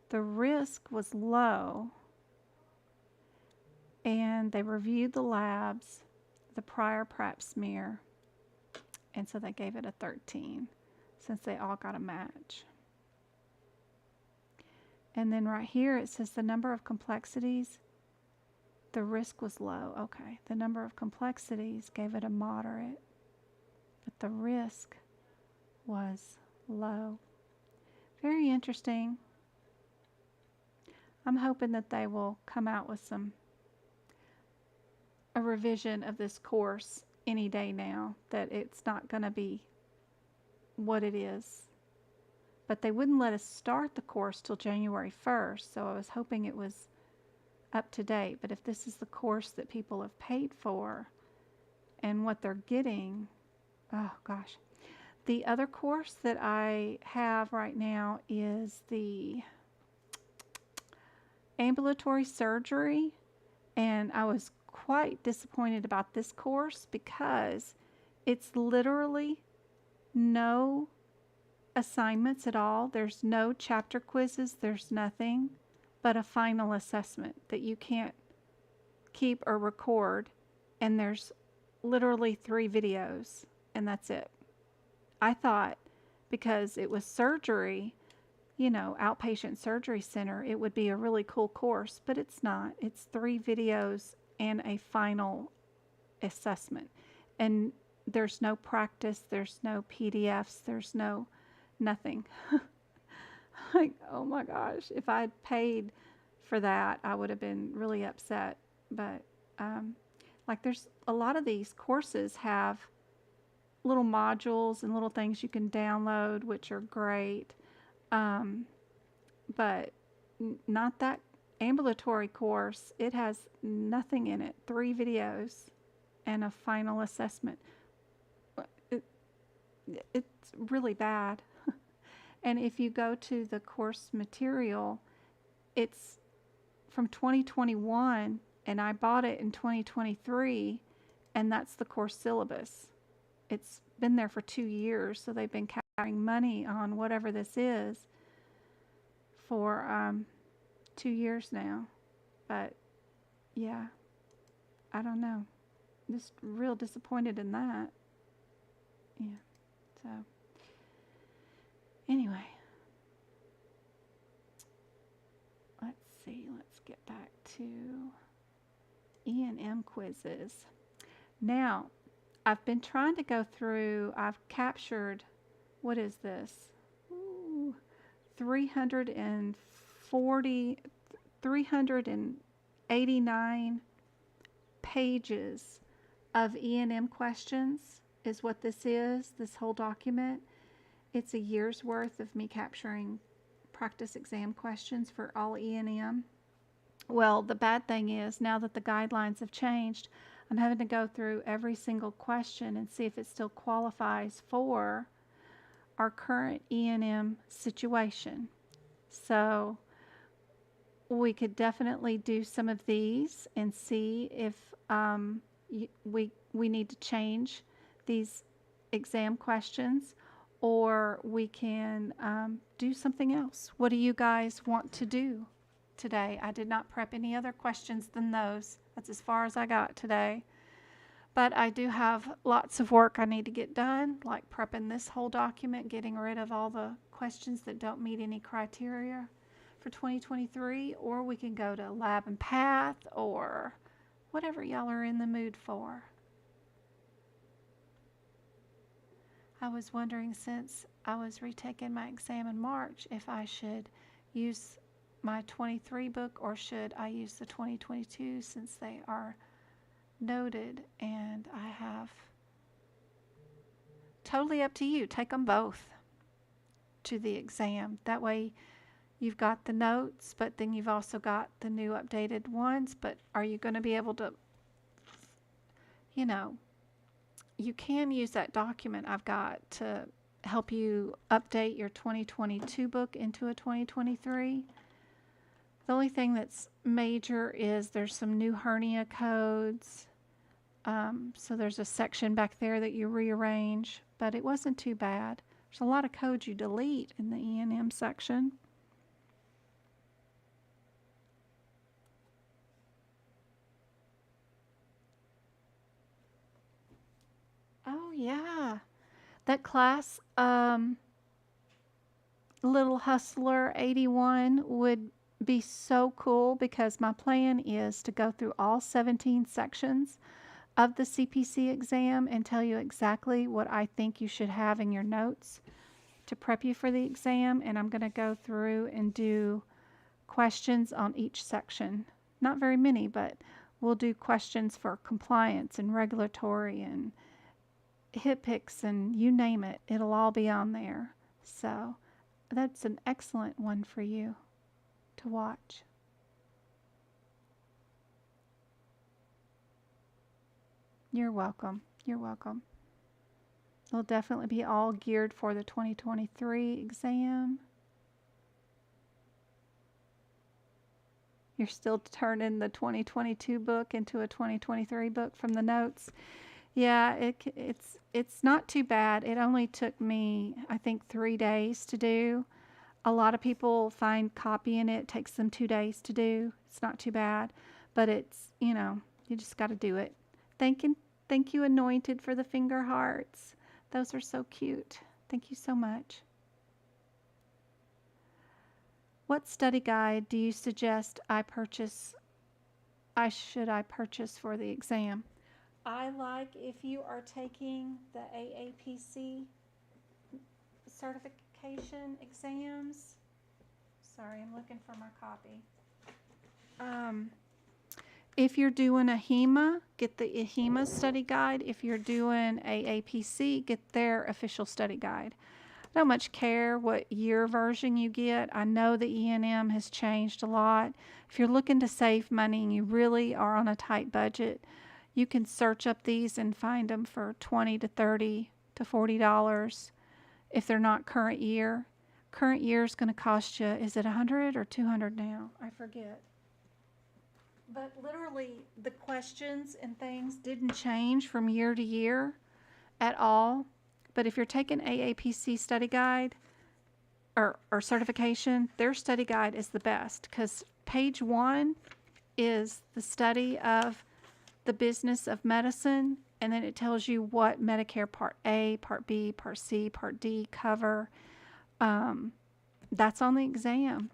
The risk was low. And they reviewed the labs, the prior pap smear, and so they gave it a 13 since they all got a match. And then right here it says the number of complexities, the risk was low. Okay, the number of complexities gave it a moderate, but the risk was low. Very interesting. I'm hoping that they will come out with a revision of this course any day now, that it's not going to be what it is. But they wouldn't let us start the course till January 1st, so I was hoping it was up to date. But if this is the course that people have paid for and what they're getting, oh gosh. The other course that I have right now is the ambulatory surgery, and I was quite disappointed about this course because It's literally no assignments at all. There's no chapter quizzes. There's nothing but a final assessment that you can't keep or record. And there's literally 3 videos, and that's it. I thought because it was surgery, outpatient surgery center, it would be a really cool course, but it's not. It's 3 videos and a final assessment. And there's no practice, there's no PDFs, there's no nothing. Like, oh my gosh, if I'd paid for that, I would have been really upset. But like, there's a lot of these courses have little modules and little things you can download, which are great. But not that ambulatory course. It has nothing in it. 3 videos and a final assessment. It, it's really bad. And if you go to the course material, it's from 2021, and I bought it in 2023, and that's the course syllabus. It's been there for 2 years, so they've been carrying money on whatever this is for 2 years now. But yeah, I don't know. Just real disappointed in that. Yeah. So anyway, let's see. Let's get back to E&M quizzes. Now, I've been trying to go through, I've captured, what is this? Ooh, 389 pages of E&M questions is what this is, this whole document. It's a year's worth of me capturing practice exam questions for all E&M. Well, the bad thing is, now that the guidelines have changed, I'm having to go through every single question and see if it still qualifies for our current E&M situation. So we could definitely do some of these and see if we need to change these exam questions, or we can do something else. What do you guys want to do today? I did not prep any other questions than those. That's as far as I got today. But I do have lots of work I need to get done, like prepping this whole document, getting rid of all the questions that don't meet any criteria for 2023, or we can go to Lab and Path, or whatever y'all are in the mood for. I was wondering, since I was retaking my exam in March, if I should use my 23 book or should I use the 2022, since they are noted, and I have totally up to you. Take them both to the exam. That way you've got the notes, but then you've also got the new updated ones. But are you going to be able to, you can use that document I've got to help you update your 2022 book into a 2023. The only thing that's major is there's some new hernia codes. So there's a section back there that you rearrange, but it wasn't too bad. There's a lot of codes you delete in the E&M section. Oh yeah, that class, Little Hustler 81 would be so cool, because my plan is to go through all 17 sections of the CPC exam and tell you exactly what I think you should have in your notes to prep you for the exam. And I'm going to go through and do questions on each section. Not very many, but we'll do questions for compliance and regulatory and HIPICs and you name it. It'll all be on there. So that's an excellent one for you to watch. You're welcome. You're welcome. It'll definitely be all geared for the 2023 exam. You're still turning the 2022 book into a 2023 book from the notes. Yeah, it's not too bad. It only took me, I think, 3 days to do. A lot of people find copying it takes them 2 days to do. It's not too bad, but it's, you just got to do it. Thank you, thank you, Anointed, for the finger hearts. Those are so cute. Thank you so much. What study guide do you suggest I purchase for the exam? I like if you are taking the AAPC certification exams. Sorry, I'm looking for my copy. If you're doing a HEMA, get the HEMA study guide. If you're doing AAPC, get their official study guide. I don't much care what year version you get. I know the E&M has changed a lot. If you're looking to save money and you really are on a tight budget, you can search up these and find them for $20 to $30 to $40 if they're not current year. Current year is going to cost you, is it $100 or $200 now? I forget. But literally, the questions and things didn't change from year to year at all. But if you're taking AAPC study guide or certification, their study guide is the best because page 1 is the study of the business of medicine, and then it tells you what Medicare Part A, Part B, Part C, Part D cover. That's on the exam.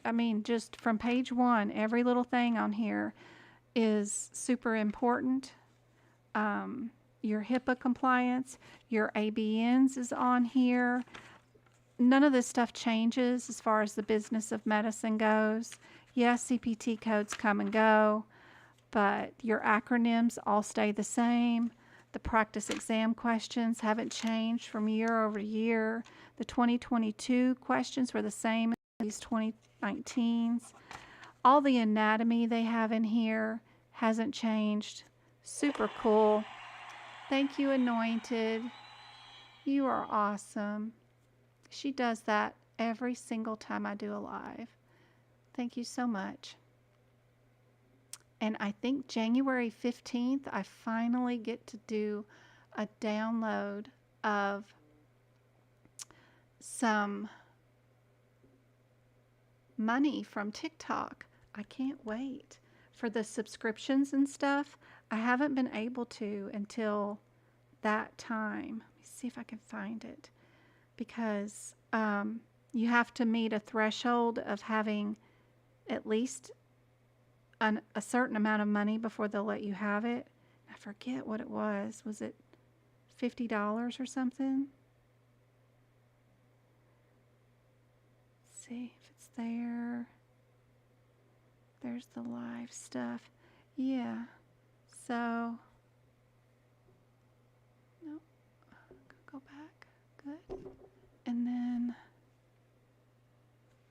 I mean, just from page 1, every little thing on here is super important. Your HIPAA compliance, your ABNs is on here. None of this stuff changes as far as the business of medicine goes. Yes, CPT codes come and go, but your acronyms all stay the same. The practice exam questions haven't changed from year over year. The 2022 questions were the same as these 2019s. All the anatomy they have in here hasn't changed. Super cool. Thank you, Anointed. You are awesome. She does that every single time I do a live. Thank you so much. And I think January 15th, I finally get to do a download of some money from TikTok. I can't wait for the subscriptions and stuff. I haven't been able to until that time. Let me see if I can find it, because you have to meet a threshold of having at least a certain amount of money before they'll let you have it. I forget what it was. Was it $50 or something? Let's see if it's there. There's the live stuff. Yeah. So, no, go back. Good. And then,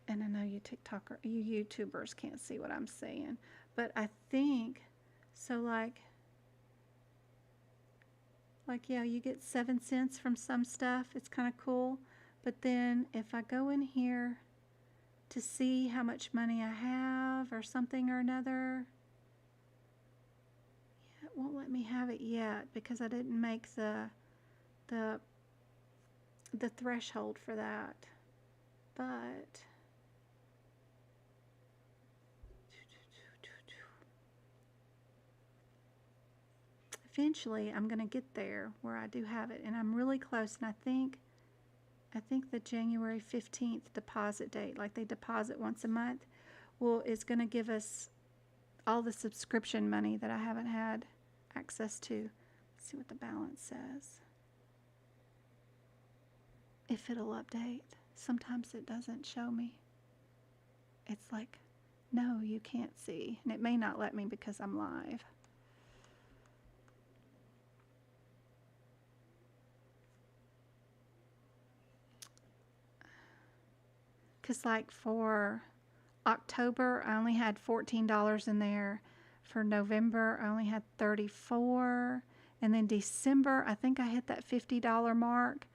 and I know you YouTubers can't see what I'm saying, but I think, so like, yeah, you get 7 cents from some stuff. It's kind of cool. But then if I go in here to see how much money I have or something or another, yeah, it won't let me have it yet because I didn't make the threshold for that. But eventually I'm going to get there where I do have it, and I'm really close. And I think the January 15th deposit date, like they deposit once a month, is going to give us all the subscription money that I haven't had access to. Let's see what the balance says. If it'll update. Sometimes it doesn't show me. It's like, no, you can't see. And it may not let me because I'm live. Because like for October, I only had $14 in there. For November, I only had $34. And then December, I think I hit that $50 mark.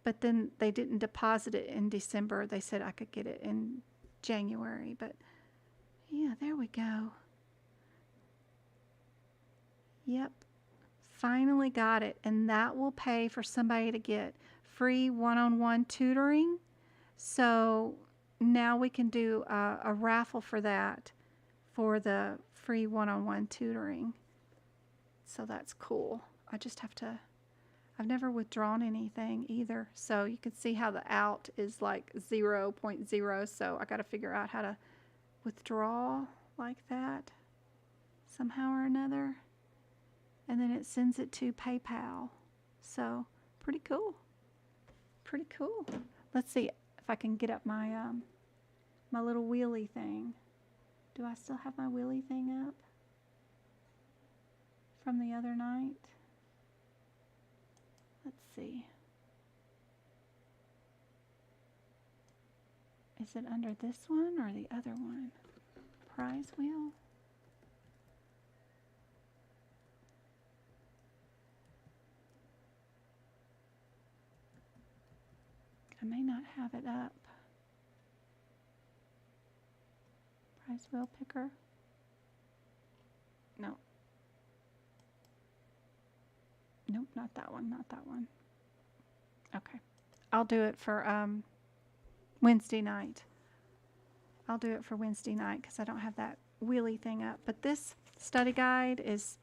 But then they didn't deposit it in December. They said I could get it in January. But yeah, there we go. Yep. finally got it, and that will pay for somebody to get free one-on-one tutoring. So now we can do a raffle for that, for the free one-on-one tutoring. So that's cool. I just have to, I've never withdrawn anything either. So you can see how the out is like 0.0. So I got to figure out how to withdraw like that somehow or another. And then it sends it to PayPal. So pretty cool. Pretty cool. Let's see if I can get up my my little wheelie thing. Do I still have my wheelie thing up from the other night? Let's see. Is it under this one or the other one? Prize wheel? I may not have it up. Prize wheel picker? No. Nope, not that one, not that one. Okay. I'll do it for Wednesday night. I'll do it for Wednesday night because I don't have that wheelie thing up. But this study guide is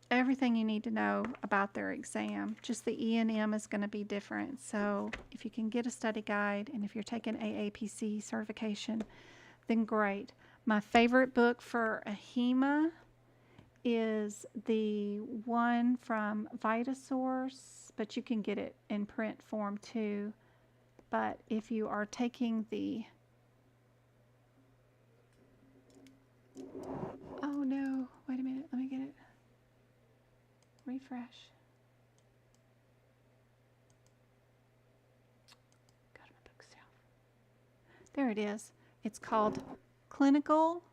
everything you need to know about their exam. Just the E&M is going to be different. So if you can get a study guide, and if you're taking AAPC certification, then great. My favorite book for AHEMA is the one from VitaSource, but you can get it in print form too. But if you are taking the... Oh no, wait a minute, let me get it. Refresh. Go to my bookshelf. There it is. It's called Clinical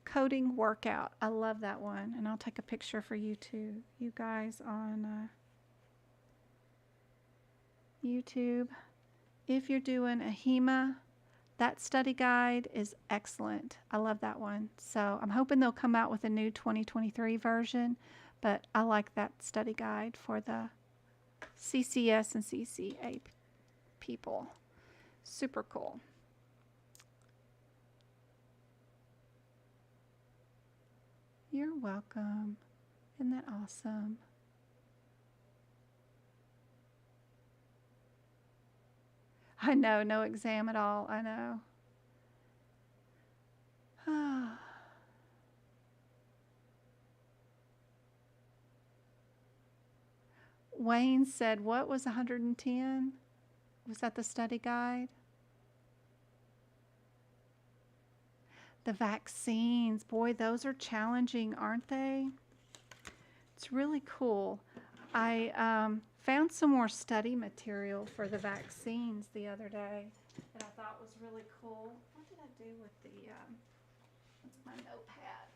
Coding Workout. I love that one, and I'll take a picture for you too, you guys on YouTube. If you're doing AHEMA, that study guide is excellent. I love that one. So I'm hoping they'll come out with a new 2023 version, but I like that study guide for the CCS and CCA people. Super cool. You're welcome. Isn't that awesome? I know, no exam at all. I know. Wayne said, what was 110? Was that the study guide? The vaccines. Boy, those are challenging, aren't they? It's really cool. I found some more study material for the vaccines the other day that I thought was really cool. What did I do with the my notepad?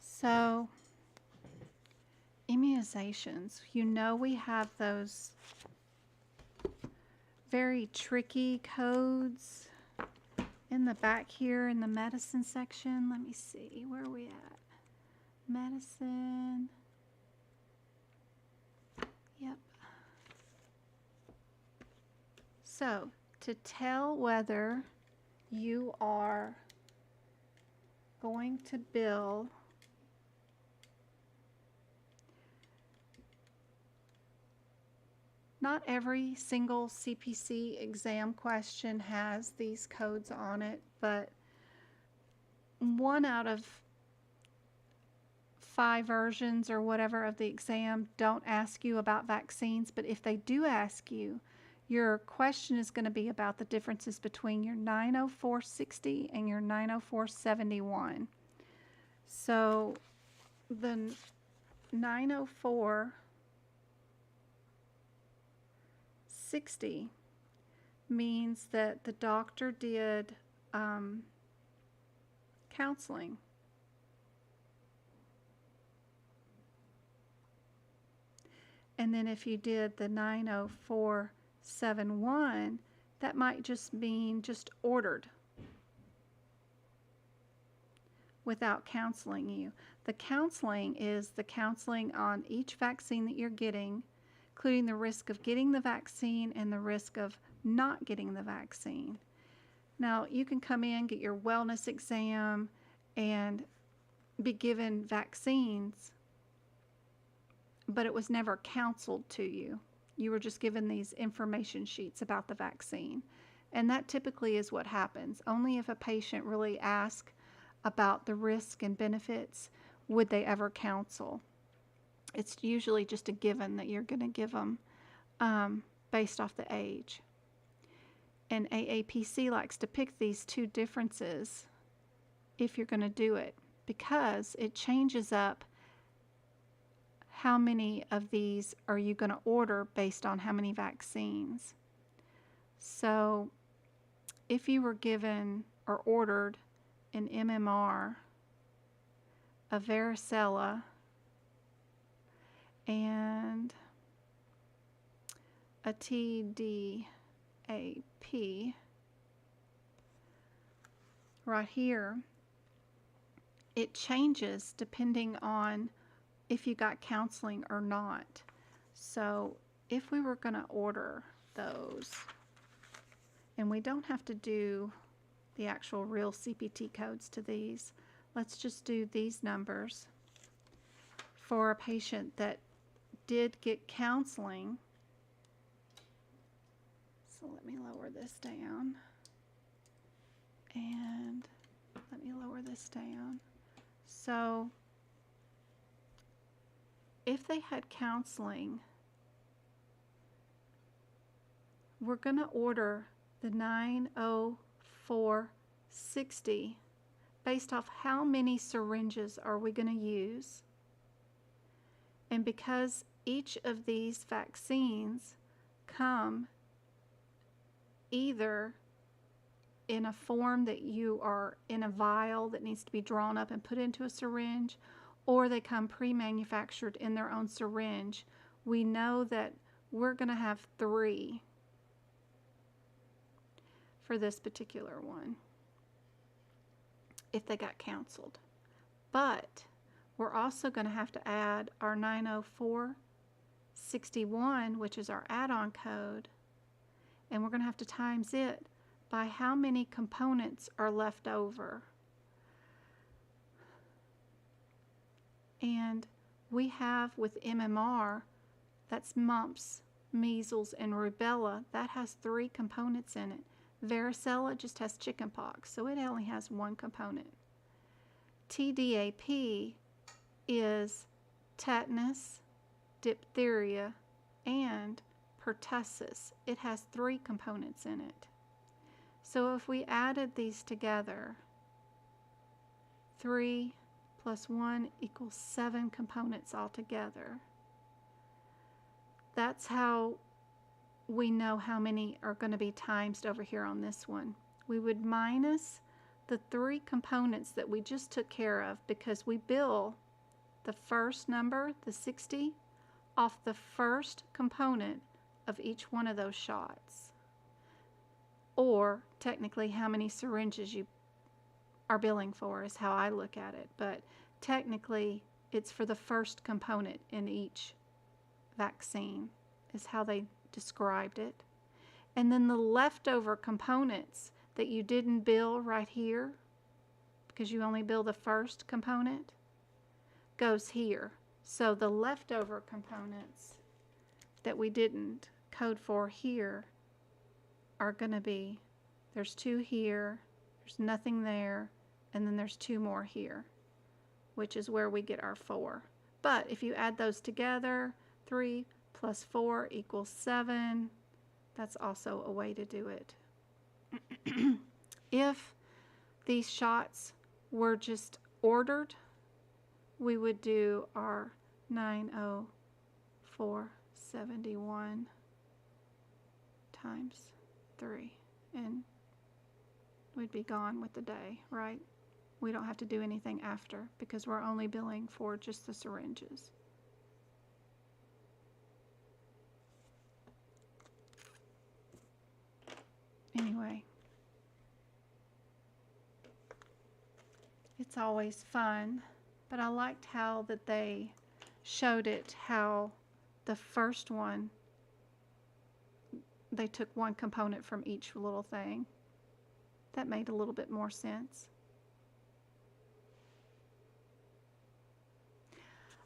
So, immunizations. You know, we have those very tricky codes in the back here in the medicine section. Let me see, where are we at? Medicine. Yep. So, to tell whether you are going to bill not every single CPC exam question has these codes on it, but 1 out of 5 versions or whatever of the exam don't ask you about vaccines. But if they do ask you, your question is going to be about the differences between your 90460 and your 90471. So the 90460 means that the doctor did counseling. And then if you did the 904 90471, that might just mean just ordered without counseling you. The counseling is the counseling on each vaccine that you're getting, including the risk of getting the vaccine and the risk of not getting the vaccine. Now, you can come in, get your wellness exam, and be given vaccines, but it was never counseled to you. You were just given these information sheets about the vaccine. And that typically is what happens. Only if a patient really asks about the risk and benefits would they ever counsel. It's usually just a given that you're going to give them based off the age. And AAPC likes to pick these two differences if you're going to do it, because it changes up how many of these are you going to order based on how many vaccines. So if you were given or ordered an MMR, a varicella, and a TDAP, right here, it changes depending on if you got counseling or not. So if we were going to order those, and we don't have to do the actual real CPT codes to these, let's just do these numbers for a patient that did get counseling. So let me lower this down, and let me lower this down. So if they had counseling, we're going to order the 90460 based off how many syringes are we going to use. And because each of these vaccines come either in a form that you are in a vial that needs to be drawn up and put into a syringe, or they come pre-manufactured in their own syringe, we know that we're going to have 3 for this particular one if they got counseled. But we're also going to have to add our 90461, which is our add-on code, and we're going to have to times it by how many components are left over. And we have with MMR, that's mumps, measles, and rubella, that has 3 components in it. Varicella just has chickenpox, so it only has 1 component. TDAP is tetanus, diphtheria, and pertussis. It has 3 components in it. So if we added these together, 3 plus 1 equals 7 components altogether. That's how we know how many are going to be timesed over here on this one. We would minus the 3 components that we just took care of, because we bill the first number, the 60, off the first component of each one of those shots. Or technically how many syringes you are billing for is how I look at it, but technically it's for the first component in each vaccine is how they described it. And then the leftover components that you didn't bill right here, because you only bill the first component, goes here. So the leftover components that we didn't code for here are going to be, there's 2 here, there's nothing there, and then there's 2 more here, which is where we get our 4. But if you add those together, 3 plus 4 equals 7. That's also a way to do it. If these shots were just ordered, we would do our 90471 times 3, and we'd be gone with the day, right? We don't have to do anything after because we're only billing for just the syringes. Anyway, it's always fun, but I liked how that they showed it, how the first one, they took one component from each little thing. That made a little bit more sense.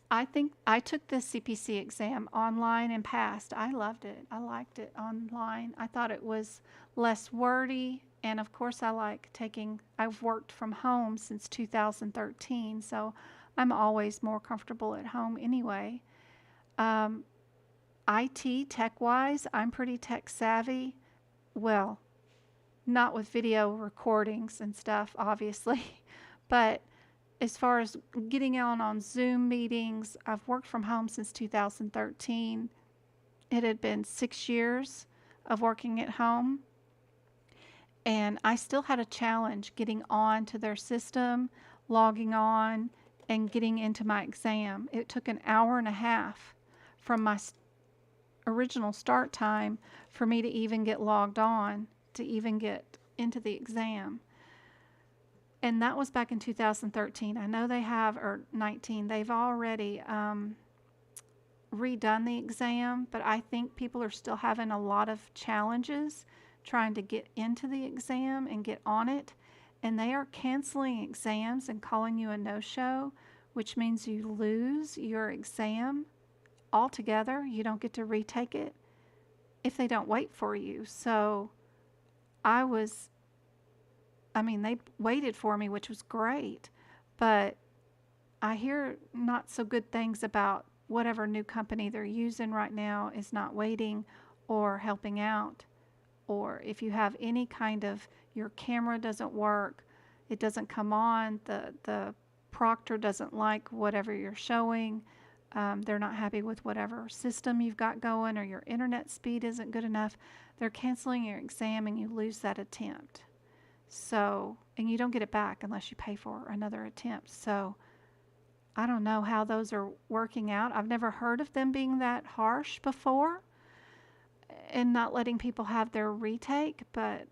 I think I took the CPC exam online and passed. I loved it. I liked it online. I thought it was less wordy. And of course, I've worked from home since 2013, so I'm always more comfortable at home anyway. IT, tech-wise, I'm pretty tech savvy. Well, not with video recordings and stuff, obviously, but as far as getting on Zoom meetings, I've worked from home since 2013. It had been 6 years of working at home, and I still had a challenge getting on to their system, logging on, and getting into my exam. It took an hour and a half from my original start time for me to even get logged on, to even get into the exam. And that was back in 2013. I know they have, or 19, they've already redone the exam, but I think people are still having a lot of challenges trying to get into the exam and get on it. And they are canceling exams and calling you a no-show, which means you lose your exam altogether. You don't get to retake it if they don't wait for you. So they waited for me, which was great, but I hear not so good things about whatever new company they're using right now is not waiting or helping out. Or if you have any kind of, your camera doesn't work, it doesn't come on, the proctor doesn't like whatever you're showing, they're not happy with whatever system you've got going, or your internet speed isn't good enough, they're canceling your exam and you lose that attempt. So, and you don't get it back unless you pay for another attempt. So, I don't know how those are working out. I've never heard of them being that harsh before and not letting people have their retake, but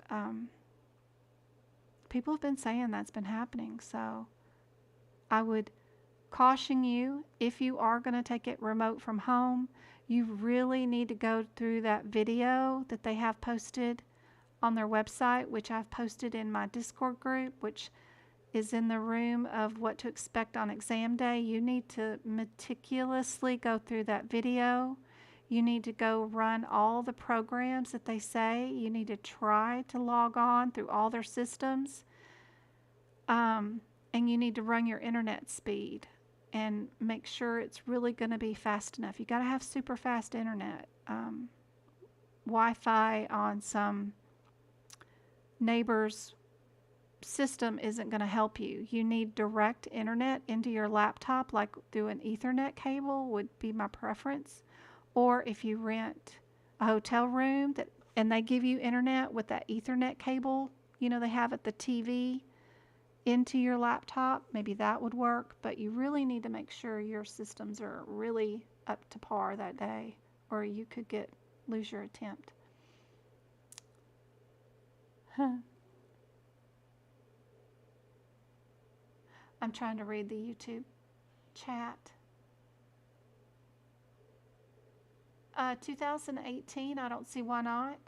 people have been saying that's been happening. So, I would caution you, if you are going to take it remote from home, you really need to go through that video that they have posted on their website, which I've posted in my Discord group, which is in the room of what to expect on exam day. You need to meticulously go through that video. You need to go run all the programs that they say. You need to try to log on through all their systems. And you need to run your internet speed and make sure it's really going to be fast enough. You got to have super fast internet. Wi-Fi on some neighbor's system isn't going to help you. You need direct internet into your laptop, like through an Ethernet cable would be my preference. Or if you rent a hotel room and they give you internet with that Ethernet cable, they have at the TV into your laptop, maybe that would work. But you really need to make sure your systems are really up to par that day, or you could lose your attempt. I'm trying to read the YouTube chat. 2018, I don't see why not.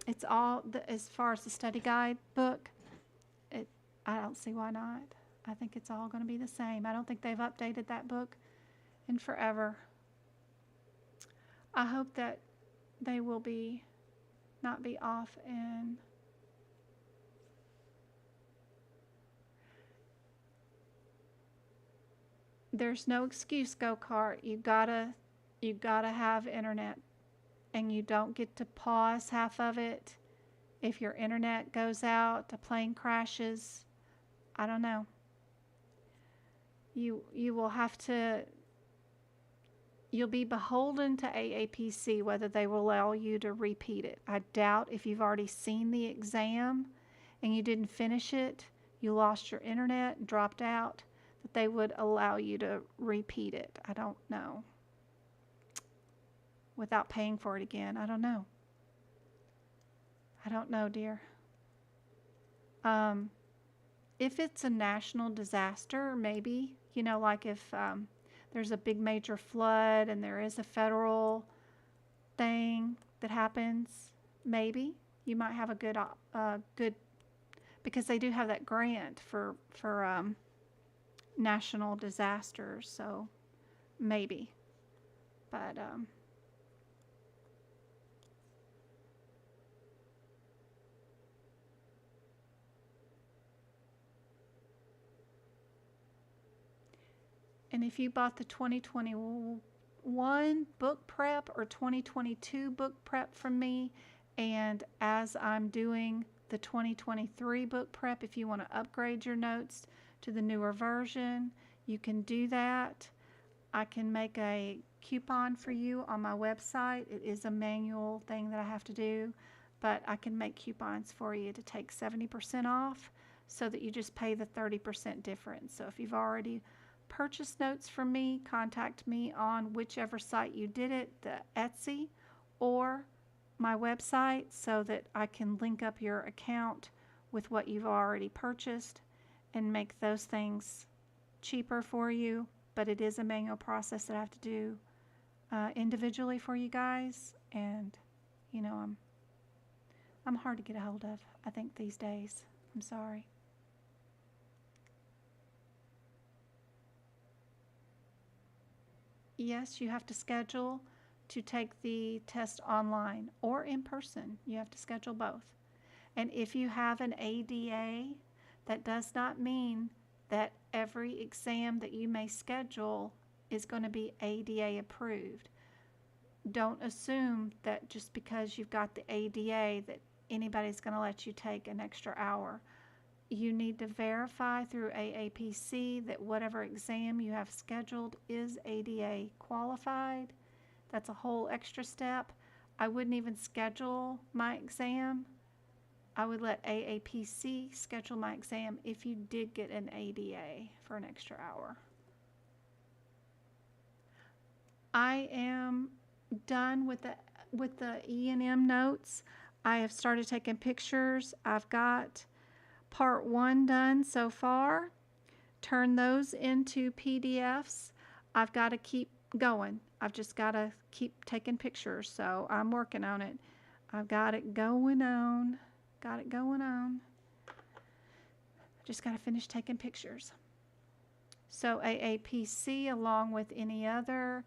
It's all, as far as the study guide book, I don't see why not. I think it's all going to be the same. I don't think they've updated that book in forever. I hope that they will not be off and there's no excuse, go-kart. You gotta have internet, and you don't get to pause half of it. If your internet goes out, the plane crashes, I don't know. You will have to, you'll be beholden to AAPC whether they will allow you to repeat it. I doubt, if you've already seen the exam and you didn't finish it, you lost your internet, dropped out, that they would allow you to repeat it. I don't know. without paying for it again. I don't know. I don't know, dear. If it's a national disaster, maybe, like if there's a big major flood and there is a federal thing that happens, maybe you might have a good, because they do have that grant for national disasters, so maybe. But and if you bought the 2021 book prep or 2022 book prep from me, and as I'm doing the 2023 book prep, if you want to upgrade your notes to the newer version, you can do that. I can make a coupon for you on my website. It is a manual thing that I have to do, but I can make coupons for you to take 70% off so that you just pay the 30% difference. So if you've already purchased notes from me, contact me on whichever site you did it, the Etsy or my website, so that I can link up your account with what you've already purchased and make those things cheaper for you. But it is a manual process that I have to do individually for you guys, and I'm hard to get a hold of, I think, these days. I'm sorry. Yes, you have to schedule to take the test online or in person. You have to schedule both. And if you have an ADA, that does not mean that every exam that you may schedule is going to be ADA approved. Don't assume that just because you've got the ADA that anybody's going to let you take an extra hour. You need to verify through AAPC that whatever exam you have scheduled is ADA qualified. That's a whole extra step. I wouldn't even schedule my exam. I would let AAPC schedule my exam if you did get an ADA for an extra hour. I am done with the E&M notes. I have started taking pictures. I've got part 1 done so far. Turn those into PDFs. I've got to keep going. I've just got to keep taking pictures, so I'm working on it. I've got it going on. Got it going on. Just got to finish taking pictures. So AAPC, along with any other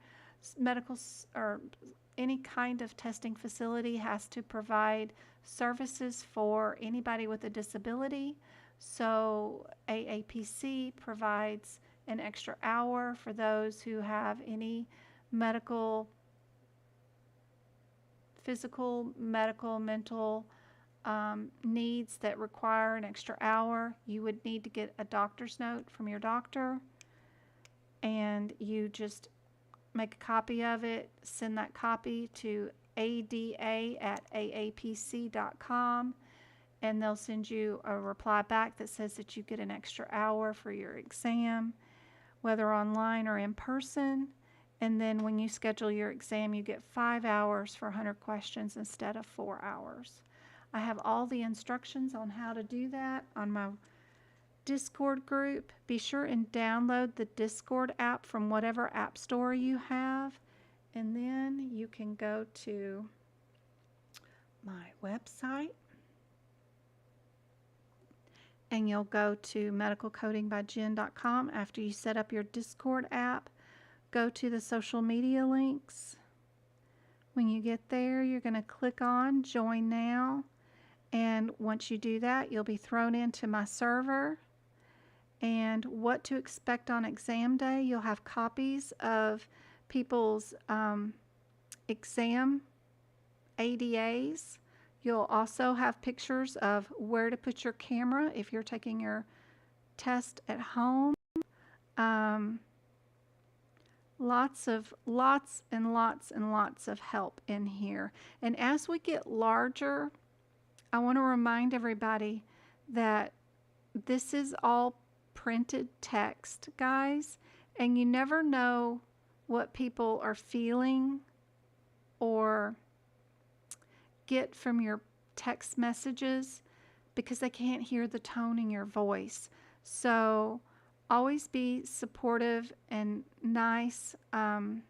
medical or any kind of testing facility, has to provide services for anybody with a disability. So AAPC provides an extra hour for those who have any medical, physical, medical, mental needs that require an extra hour. You would need to get a doctor's note from your doctor, and you just make a copy of it, send that copy to ada@aapc.com, and they'll send you a reply back that says that you get an extra hour for your exam, whether online or in person. And then when you schedule your exam, you get 5 hours for 100 questions instead of 4 hours. I have all the instructions on how to do that on my Discord group. Be sure and download the Discord app from whatever app store you have, and then you can go to my website and you'll go to medicalcodingbyjen.com. After you set up your Discord app, go to the social media links. When you get there, you're going to click on Join Now, and once you do that, you'll be thrown into my server. And what to expect on exam day, you'll have copies of people's exam ADAs. You'll also have pictures of where to put your camera if you're taking your test at home. Lots and lots of help in here. And as we get larger, I want to remind everybody that this is all printed text, guys, and you never know what people are feeling or get from your text messages because they can't hear the tone in your voice. So always be supportive and nice, and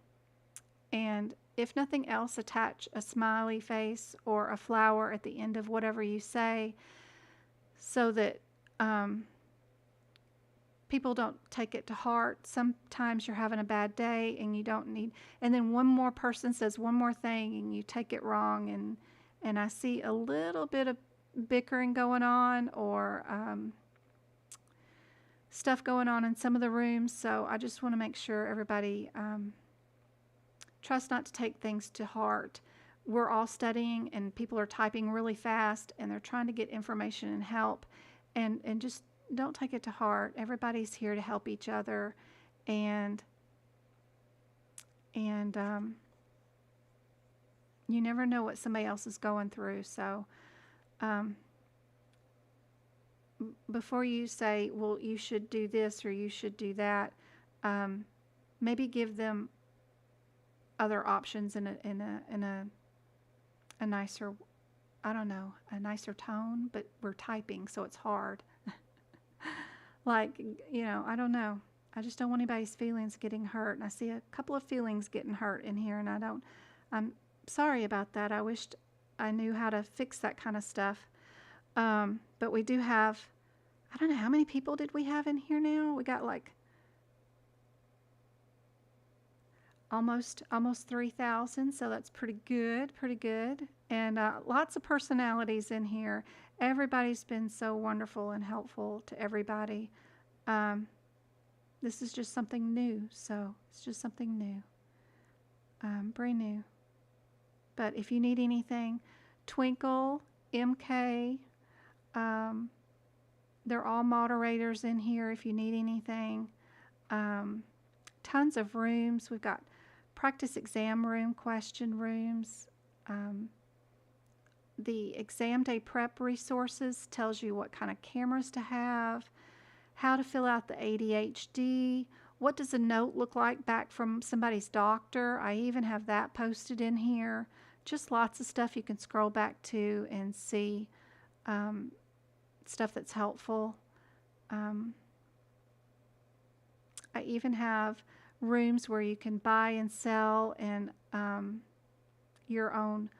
if nothing else, attach a smiley face or a flower at the end of whatever you say, so that people don't take it to heart. Sometimes you're having a bad day and you don't need, and then one more person says one more thing and you take it wrong, and I see a little bit of bickering going on, or stuff going on in some of the rooms. So I just want to make sure everybody tries not to take things to heart. We're all studying and people are typing really fast and they're trying to get information and help, and just don't take it to heart. Everybody's here to help each other, and you never know what somebody else is going through. So before you say, well, you should do this or you should do that, maybe give them other options in a nicer, I don't know, a nicer tone, but we're typing, so it's hard. Like, I don't know. I just don't want anybody's feelings getting hurt. And I see a couple of feelings getting hurt in here, and I'm sorry about that. I wished I knew how to fix that kind of stuff. But we do have, I don't know, how many people did we have in here now? We got like almost 3,000, so that's pretty good. And lots of personalities in here. Everybody's been so wonderful and helpful to everybody. This is just something new, so it's just something new, brand new. But if you need anything, Twinkle, MK, they're all moderators in here if you need anything. Tons of rooms. We've got practice exam room, question rooms. The exam day prep resources tells you what kind of cameras to have, how to fill out the ADHD, what does a note look like back from somebody's doctor. I even have that posted in here. Just lots of stuff you can scroll back to and see, stuff that's helpful. I even have rooms where you can buy and sell and your own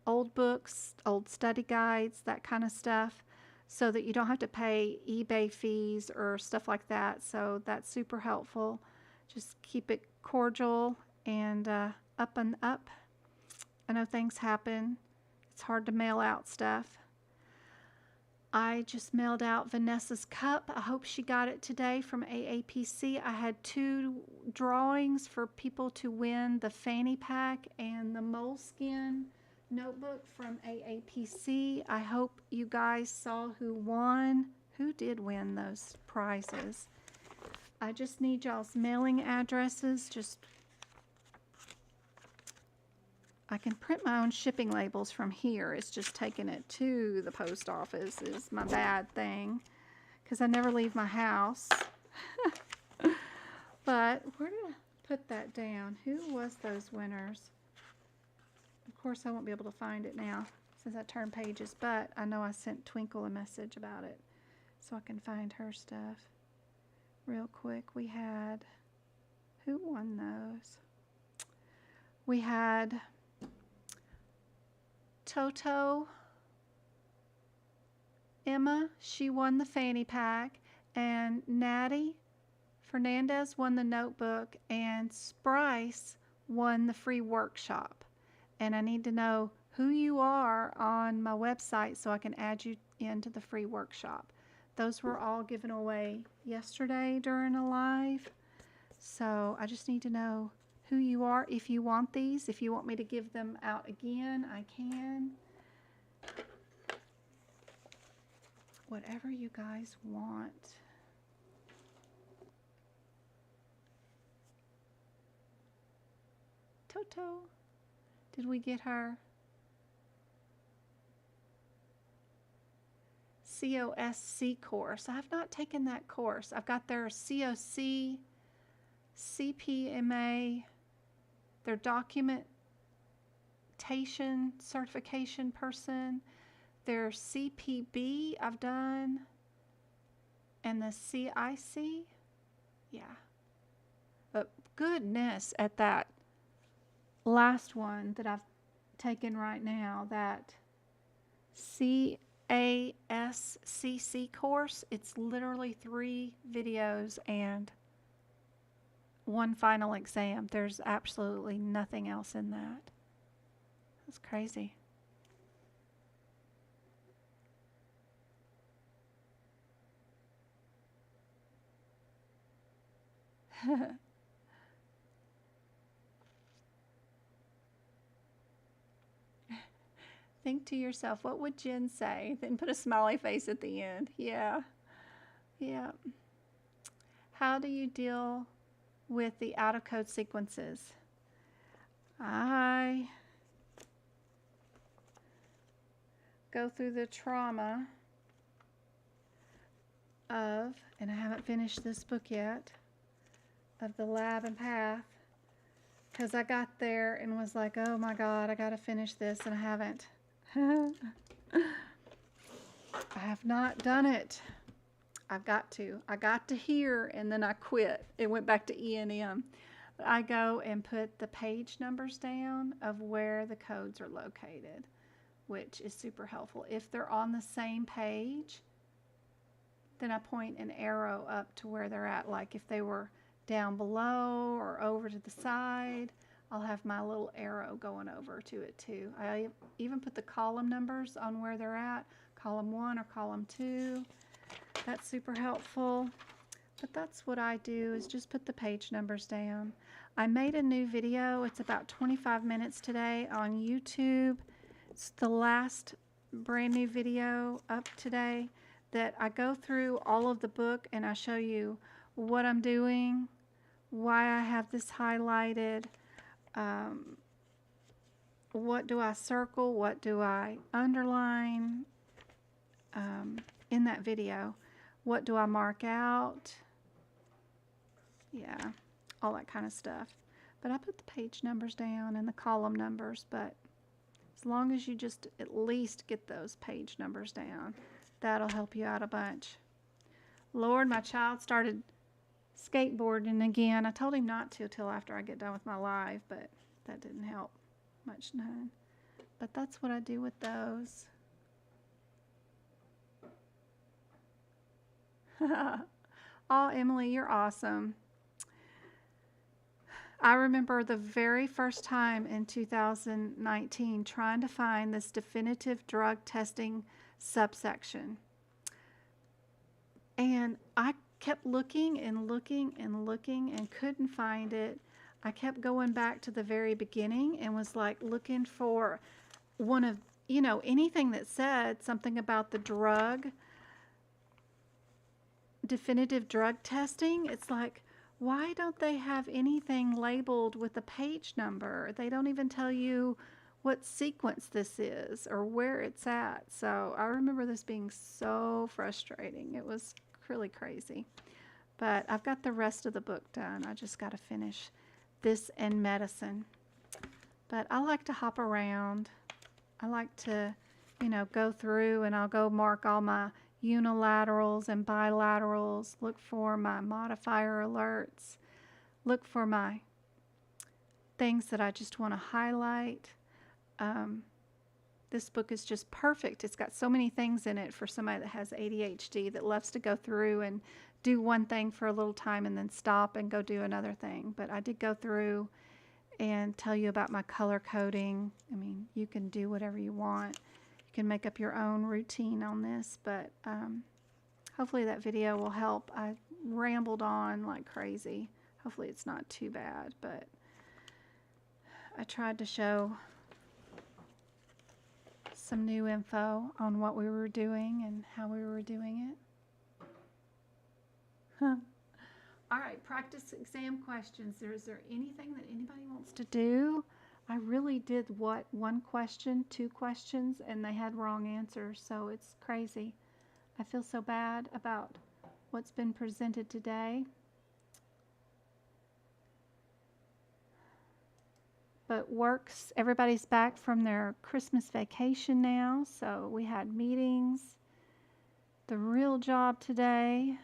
old books, old study guides, that kind of stuff, so that you don't have to pay eBay fees or stuff like that. So that's super helpful. Just keep it cordial and up and up. I know things happen. It's hard to mail out stuff. I just mailed out Vanessa's cup. I hope she got it today from AAPC. I had 2 drawings for people to win the fanny pack and the moleskin notebook from AAPC. I hope you guys saw who won. Who did win those prizes? I just need y'all's mailing addresses. I can print my own shipping labels from here. It's just taking it to the post office is my bad thing, because I never leave my house. But where did I put that down? Who was those winners? Of course, I won't be able to find it now since I turned pages, but I know I sent Twinkle a message about it, so I can find her stuff real quick. We had, who won those? We had Toto, Emma, she won the fanny pack, and Natty Fernandez won the notebook, and Sprice won the free workshop. And I need to know who you are on my website so I can add you into the free workshop. Those were all given away yesterday during a live. So I just need to know who you are. If you want these, if you want me to give them out again, I can. Whatever you guys want. Toto, did we get her? COSC course. I have not taken that course. I've got their COC, CPMA, their document dictation certification person. Their CPB I've done, and the CIC, yeah. But goodness, at that last one that I've taken right now, that CASCC course, it's literally 3 videos and 1 final exam. There's absolutely nothing else in that. That's crazy. Think to yourself, what would Jen say? Then put a smiley face at the end. Yeah. Yeah. How do you deal with the out of code sequences? I go through the trauma of, and I haven't finished this book yet, of the lab and path, because I got there and was like, oh my God, I got to finish this, and I haven't. I have not done it. I've got to. I got to here and then I quit. It went back to E&M. I go and put the page numbers down of where the codes are located, which is super helpful. If they're on the same page, then I point an arrow up to where they're at. Like if they were down below or over to the side, I'll have my little arrow going over to it too. I even put the column numbers on where they're at, column 1 or column 2. That's super helpful. But that's what I do, is just put the page numbers down. I made a new video. It's about 25 minutes today on YouTube. It's the last brand new video up today that I go through all of the book and I show you what I'm doing, why I have this highlighted, what do I circle, what do I underline in that video, what do I mark out, yeah, all that kind of stuff. But I put the page numbers down and the column numbers, but as long as you just at least get those page numbers down, that'll help you out a bunch. Lord, my child started skateboarding again. I told him not to till after I get done with my live, but that didn't help much none. But that's what I do with those. Oh, Emily, you're awesome. I remember the very first time in 2019 trying to find this definitive drug testing subsection. And I kept looking and looking and looking and couldn't find it. I kept going back to the very beginning and was like looking for one of, you know, anything that said something about the drug, definitive drug testing. It's like, why don't they have anything labeled with a page number? They don't even tell you what sequence this is or where it's at. So I remember this being so frustrating. It was really crazy. But I've got the rest of the book done. I just got to finish this and medicine. But I like to hop around. I like to, you know, go through and I'll go mark all my unilaterals and bilaterals, look for my modifier alerts, look for my things that I just want to highlight. This book is just perfect. It's got so many things in it for somebody that has ADHD that loves to go through and do one thing for a little time and then stop and go do another thing. But I did go through and tell you about my color coding. I mean, you can do whatever you want. You can make up your own routine on this, but hopefully that video will help. I rambled on like crazy. Hopefully it's not too bad, but I tried to show some new info on what we were doing and how we were doing it. All right, practice exam questions. Is there anything that anybody wants to do? I really did what, 1 question, 2 questions, and they had wrong answers, so it's crazy. I feel so bad about what's been presented today. But everybody's back from their Christmas vacation now, so we had meetings, the real job today,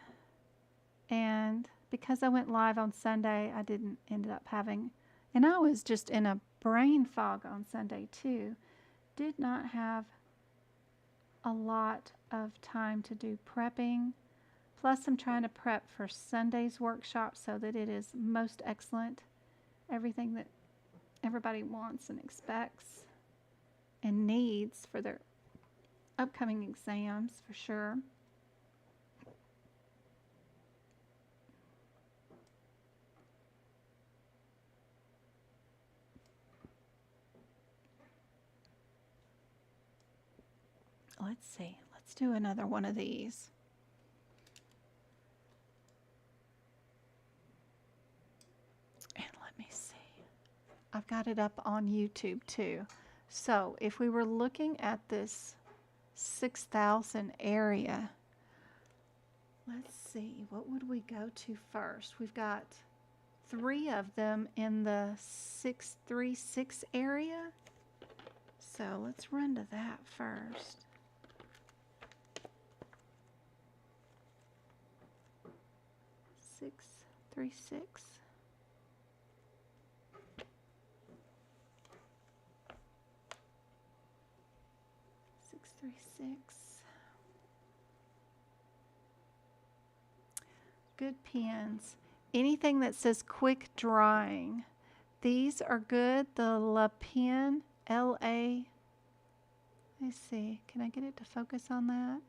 and because I went live on Sunday, I didn't end up having, and I was just in a brain fog on Sunday too. Did not have a lot of time to do prepping. Plus, I'm trying to prep for Sunday's workshop so that it is most excellent. Everything that everybody wants and expects and needs for their upcoming exams, for sure. Let's see. Let's do another one of these. And let me see. I've got it up on YouTube too. So if we were looking at this 6,000 area, let's see, what would we go to first? We've got 3 of them in the 636 area. So let's run to that first. 636. Good pens. Anything that says quick drying. These are good. The La Pen, L-A. Let's see. Can I get it to focus on that?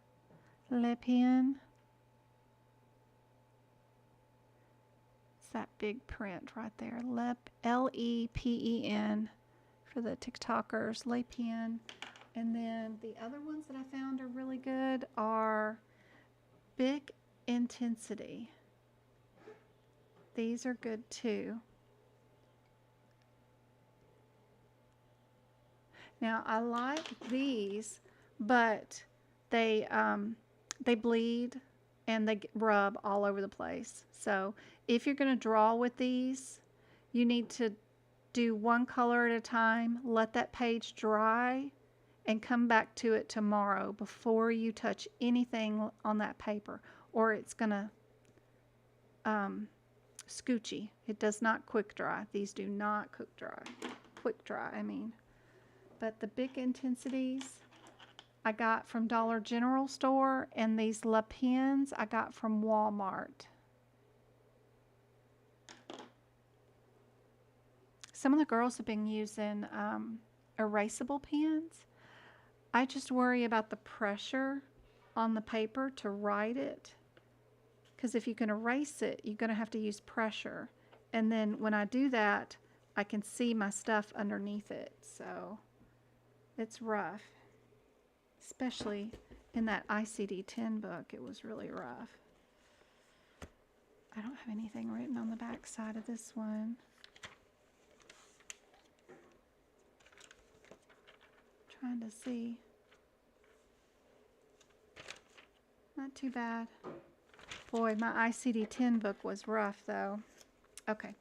La Pen. It's that big print right there. L-E-P-E-N for the TikTokers. La Pen. And then the other ones that I found are really good are Big Intensity. These are good too. Now I like these, but they bleed and they rub all over the place. So if you're going to draw with these, you need to do one color at a time, let that page dry, and come back to it tomorrow before you touch anything on that paper, or it's going to scoochy. It does not quick dry. These do not quick dry, I mean. But the Big Intensities I got from Dollar General store, and these La Pens I got from Walmart. Some of the girls have been using erasable pens. I just worry about the pressure on the paper to write it. Because if you can erase it, you're going to have to use pressure. And then when I do that, I can see my stuff underneath it. So it's rough. Especially in that ICD-10 book, it was really rough. I don't have anything written on the back side of this one. Trying to see. Not too bad. Boy, my ICD-10 book was rough, though. Okay,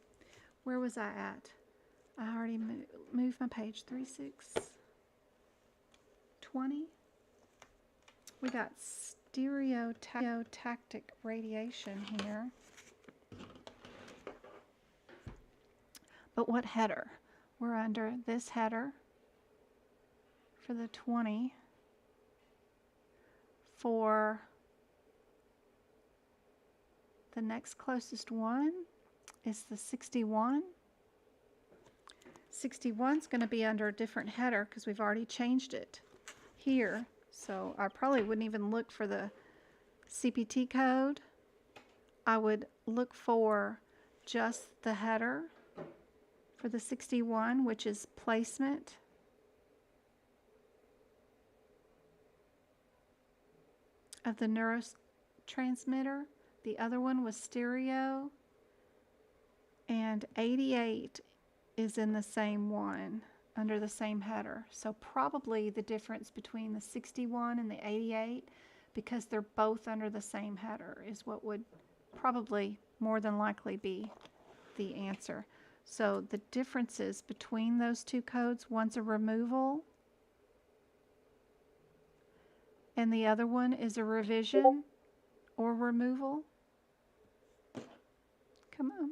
where was I at? I already moved my page. 3620. We got stereotactic radiation here. But what header? We're under this header for the 20. For the next closest one is the 61. 61 is going to be under a different header because we've already changed it here. So I probably wouldn't even look for the CPT code. I would look for just the header for the 61, which is placement. Of the neurotransmitter. The other one was stereo, and 88 is in the same one, under the same header. So probably the difference between the 61 and the 88, because they're both under the same header, is what would probably more than likely be the answer. So the differences between those two codes, one's a removal and the other one is a revision or removal. Come on.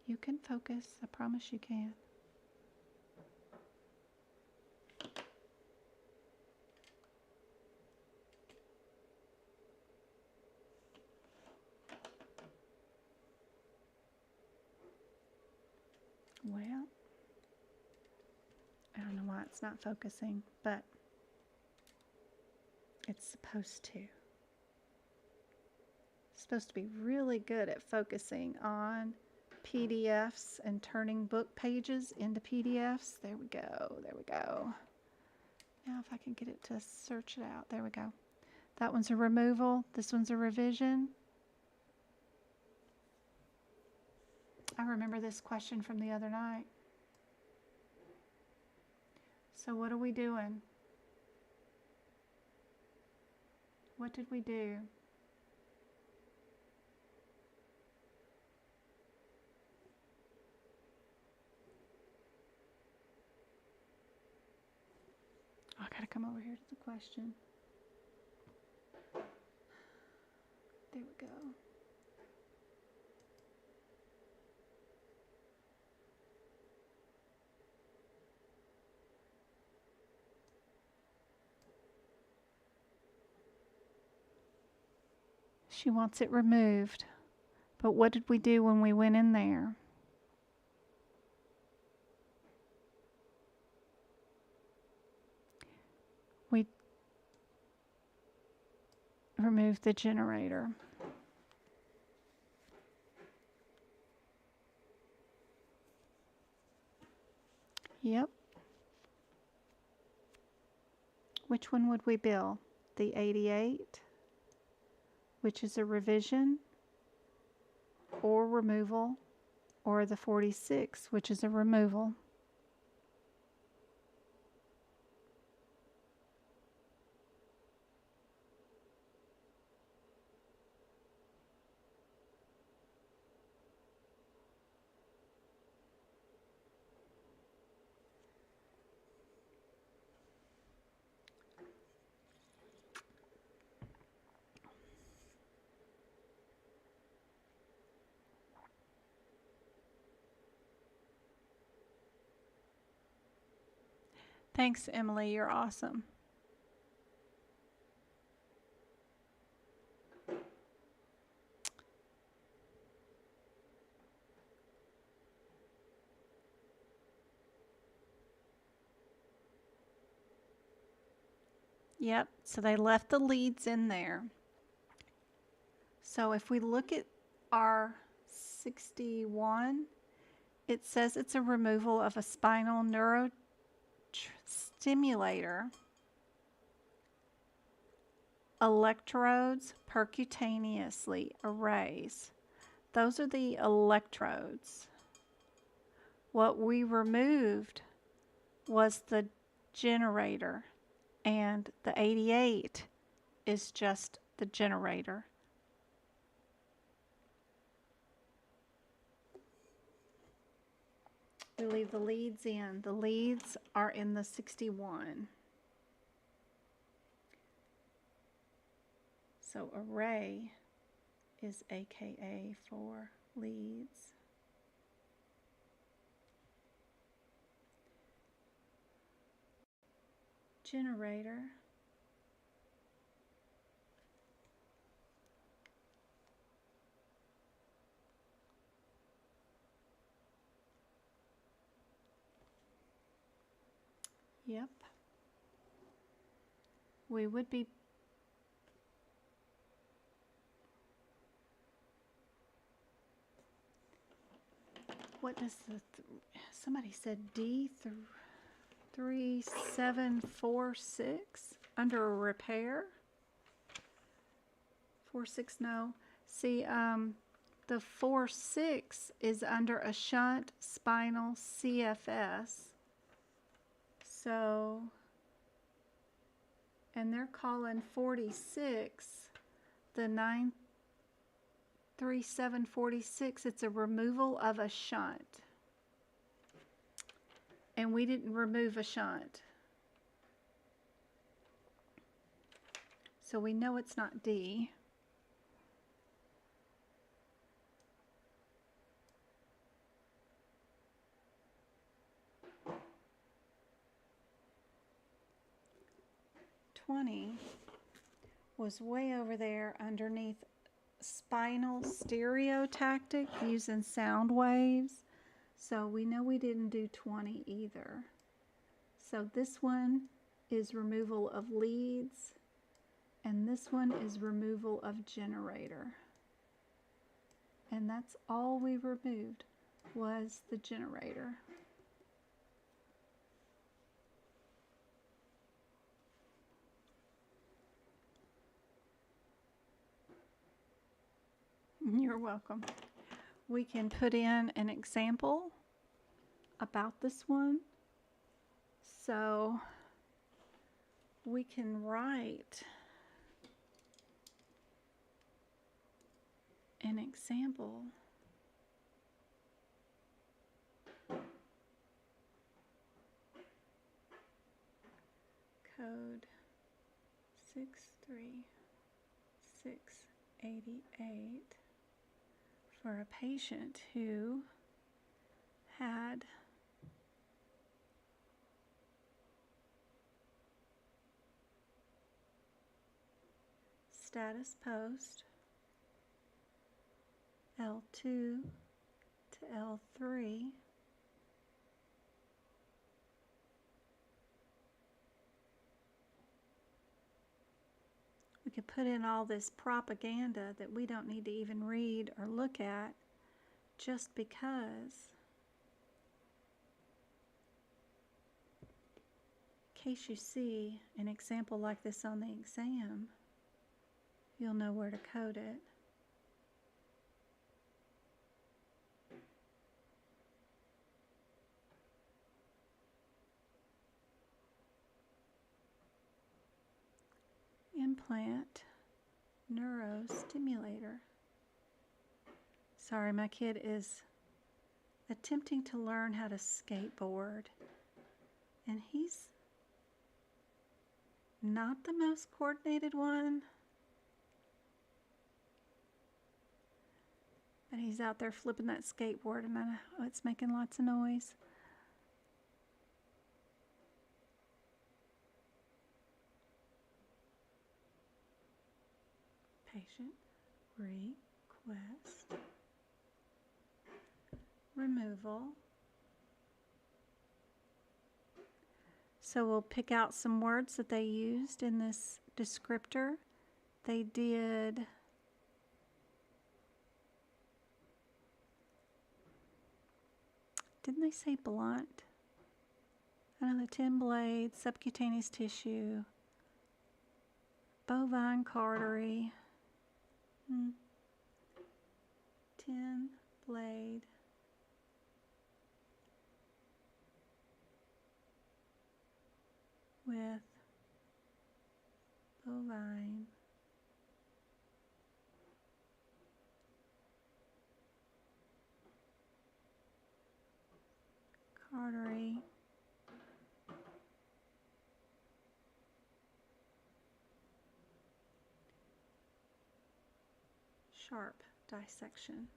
You can focus. I promise you can. Well, I don't know why it's not focusing, but it's supposed to. It's supposed to be really good at focusing on PDFs and turning book pages into PDFs. There we go. There we go. Now if I can get it to search it out. There we go. That one's a removal. This one's a revision. I remember this question from the other night. So what are we doing? What did we do? Oh, I gotta come over here to the question. There we go. She wants it removed. But what did we do when we went in there? We removed the generator. Yep. Which one would we bill? The 88, which is a revision or removal, or the 46, which is a removal. Thanks, Emily. You're awesome. Yep, so they left the leads in there. So if we look at our 61, it says it's a removal of a spinal neurostimulator, electrodes percutaneously arrays. Those are the electrodes. What we removed was the generator, and the 88 is just the generator. We leave the leads in. The leads are in the 61. So array is AKA for leads. Generator. Yep. We would be what does the somebody said D3746 under repair? 46, no. See, the 46 is under a shunt spinal CFS. So, and they're calling 46 the 3746, it's a removal of a shunt. And we didn't remove a shunt. So we know it's not D. Was way over there underneath spinal stereotactic using sound waves. So we know we didn't do 20 either. So this one is removal of leads, and this one is removal of generator. And that's all we removed was the generator. You're welcome. We can put in an example about this one. So we can write an example. Code 63688 for a patient who had status post L2 to L3 we could put in all this propaganda that we don't need to even read or look at just because, in case you see an example like this on the exam, you'll know where to code it. Implant neurostimulator. Sorry, my kid is attempting to learn how to skateboard, and he's not the most coordinated one, but he's out there flipping that skateboard, and I know it's making lots of noise. Patient request removal. So we'll pick out some words that they used in this descriptor. They did didn't they say blunt? I know the 10 blade, subcutaneous tissue, bovine cautery, 10 blade, with bovine cautery, sharp dissection.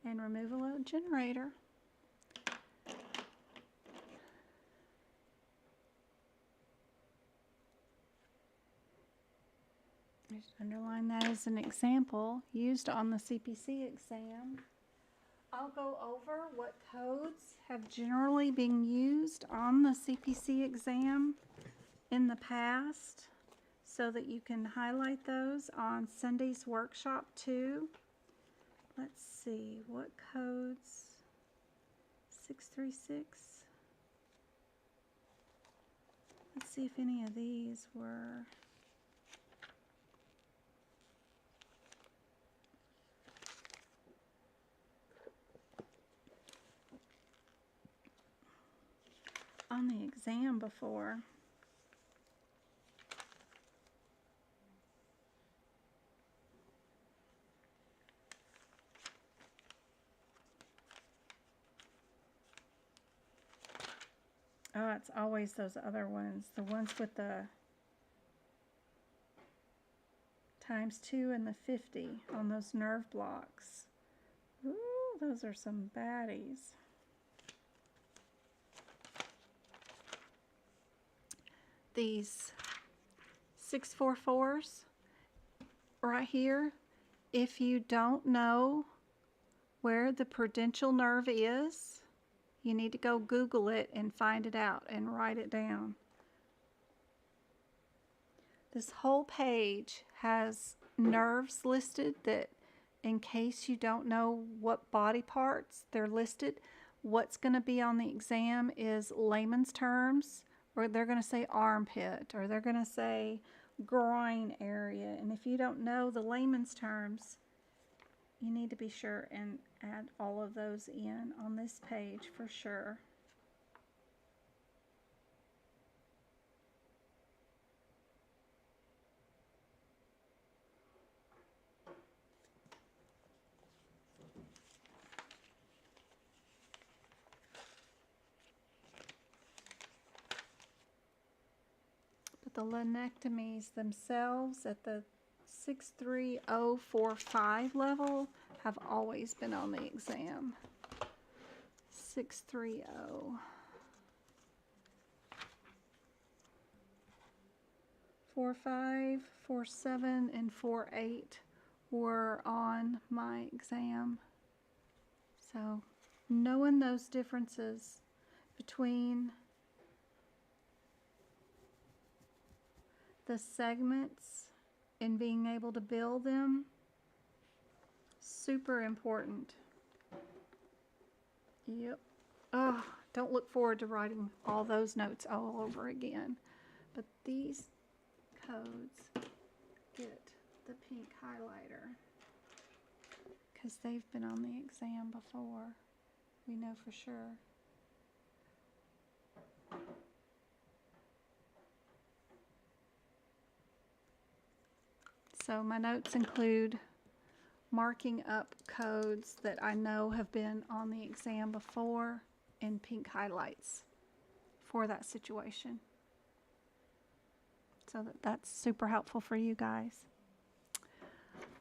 And removal of generator. Just underline that as an example used on the CPC exam. I'll go over what codes have generally been used on the CPC exam in the past so that you can highlight those on Sunday's workshop too. Let's see, what codes? 636. Let's see if any of these were. On the exam before. Oh, it's always those other ones. The ones with the ×2 and the 50 on those nerve blocks. Ooh, those are some baddies. These 644s right here, if you don't know where the prudential nerve is, you need to go Google it and find it out and write it down. This whole page has nerves listed that, in case you don't know what body parts they're listed, what's going to be on the exam is layman's terms, or they're going to say armpit, or they're going to say groin area. And if you don't know the layman's terms, you need to be sure and add all of those in on this page for sure. But the lunectomies themselves at the 63045 level have always been on the exam. 630. 45, 47, and 48 were on my exam. So knowing those differences between the segments and being able to build them, super important. Yep. Oh, don't look forward to writing all those notes all over again. But these codes get the pink highlighter because they've been on the exam before. We know for sure. So my notes include marking up codes that I know have been on the exam before in pink highlights for that situation. So that's super helpful for you guys.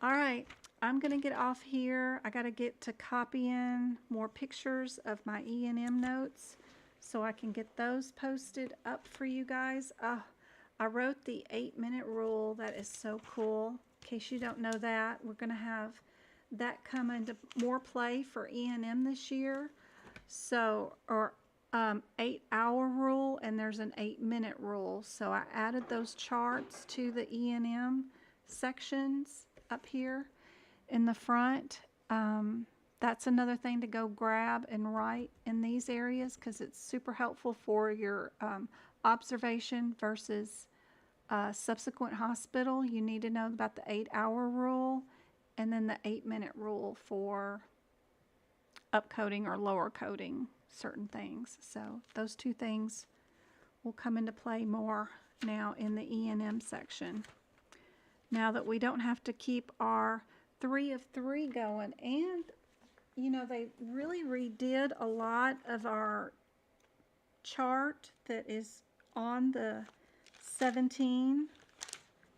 All right, I'm going to get off here. I got to get to copying more pictures of my E&M notes so I can get those posted up for you guys. I wrote the 8-minute rule. That is so cool. In case you don't know that, we're going to have that come into more play for E&M this year. So, 8-hour rule, and there's an 8-minute rule. So I added those charts to the E&M sections up here in the front. That's another thing to go grab and write in these areas because it's super helpful for your observation versus subsequent hospital. You need to know about the 8-hour rule and then the 8-minute rule for upcoding or lower coding certain things. So those two things will come into play more now in the E&M section. Now that we don't have to keep our 3 of 3 going, and you know, they really redid a lot of our chart that is on the 17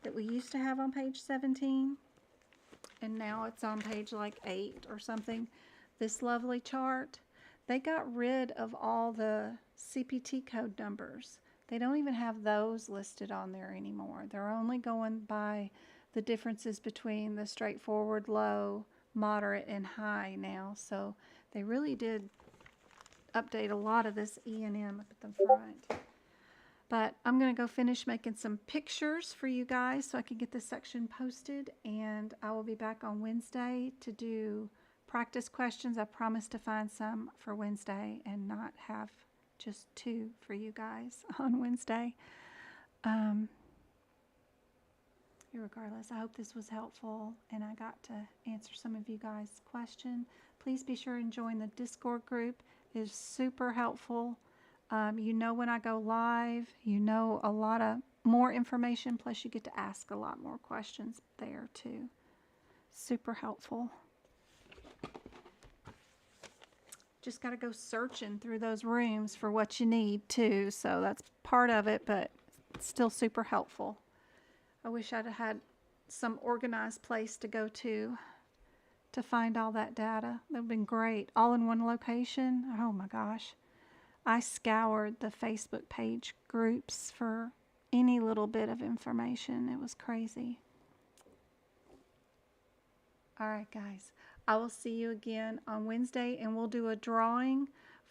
that we used to have on page 17, and now it's on page like 8 or something. This lovely chart, they got rid of all the CPT code numbers. They don't even have those listed on there anymore. They're only going by the differences between the straightforward, low, moderate, and high now. So they really did update a lot of this E&M up at the front. But I'm going to go finish making some pictures for you guys so I can get this section posted, and I will be back on Wednesday to do practice questions. I promise to find some for Wednesday and not have just 2 for you guys on Wednesday. Regardless, I hope this was helpful and I got to answer some of you guys' questions. Please be sure and join the Discord group. It is super helpful. You know when I go live, you know a lot of more information, plus you get to ask a lot more questions there too. Super helpful. Just got to go searching through those rooms for what you need too, so that's part of it, but it's still super helpful. I wish I'd had some organized place to go to find all that data. That would have been great. All in one location. Oh my gosh. I scoured the Facebook page groups for any little bit of information. It was crazy. All right, guys. I will see you again on Wednesday, and we'll do a drawing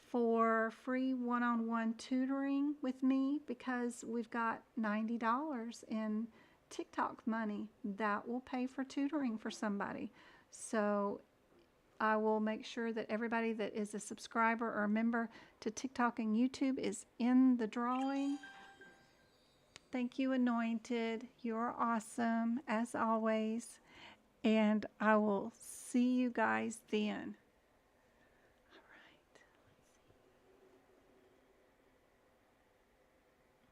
for free one-on-one tutoring with me because we've got $90 in TikTok money that will pay for tutoring for somebody. So I will make sure that everybody that is a subscriber or a member to TikTok and YouTube is in the drawing. Thank you, Anointed. You're awesome as always. And I will see you guys then.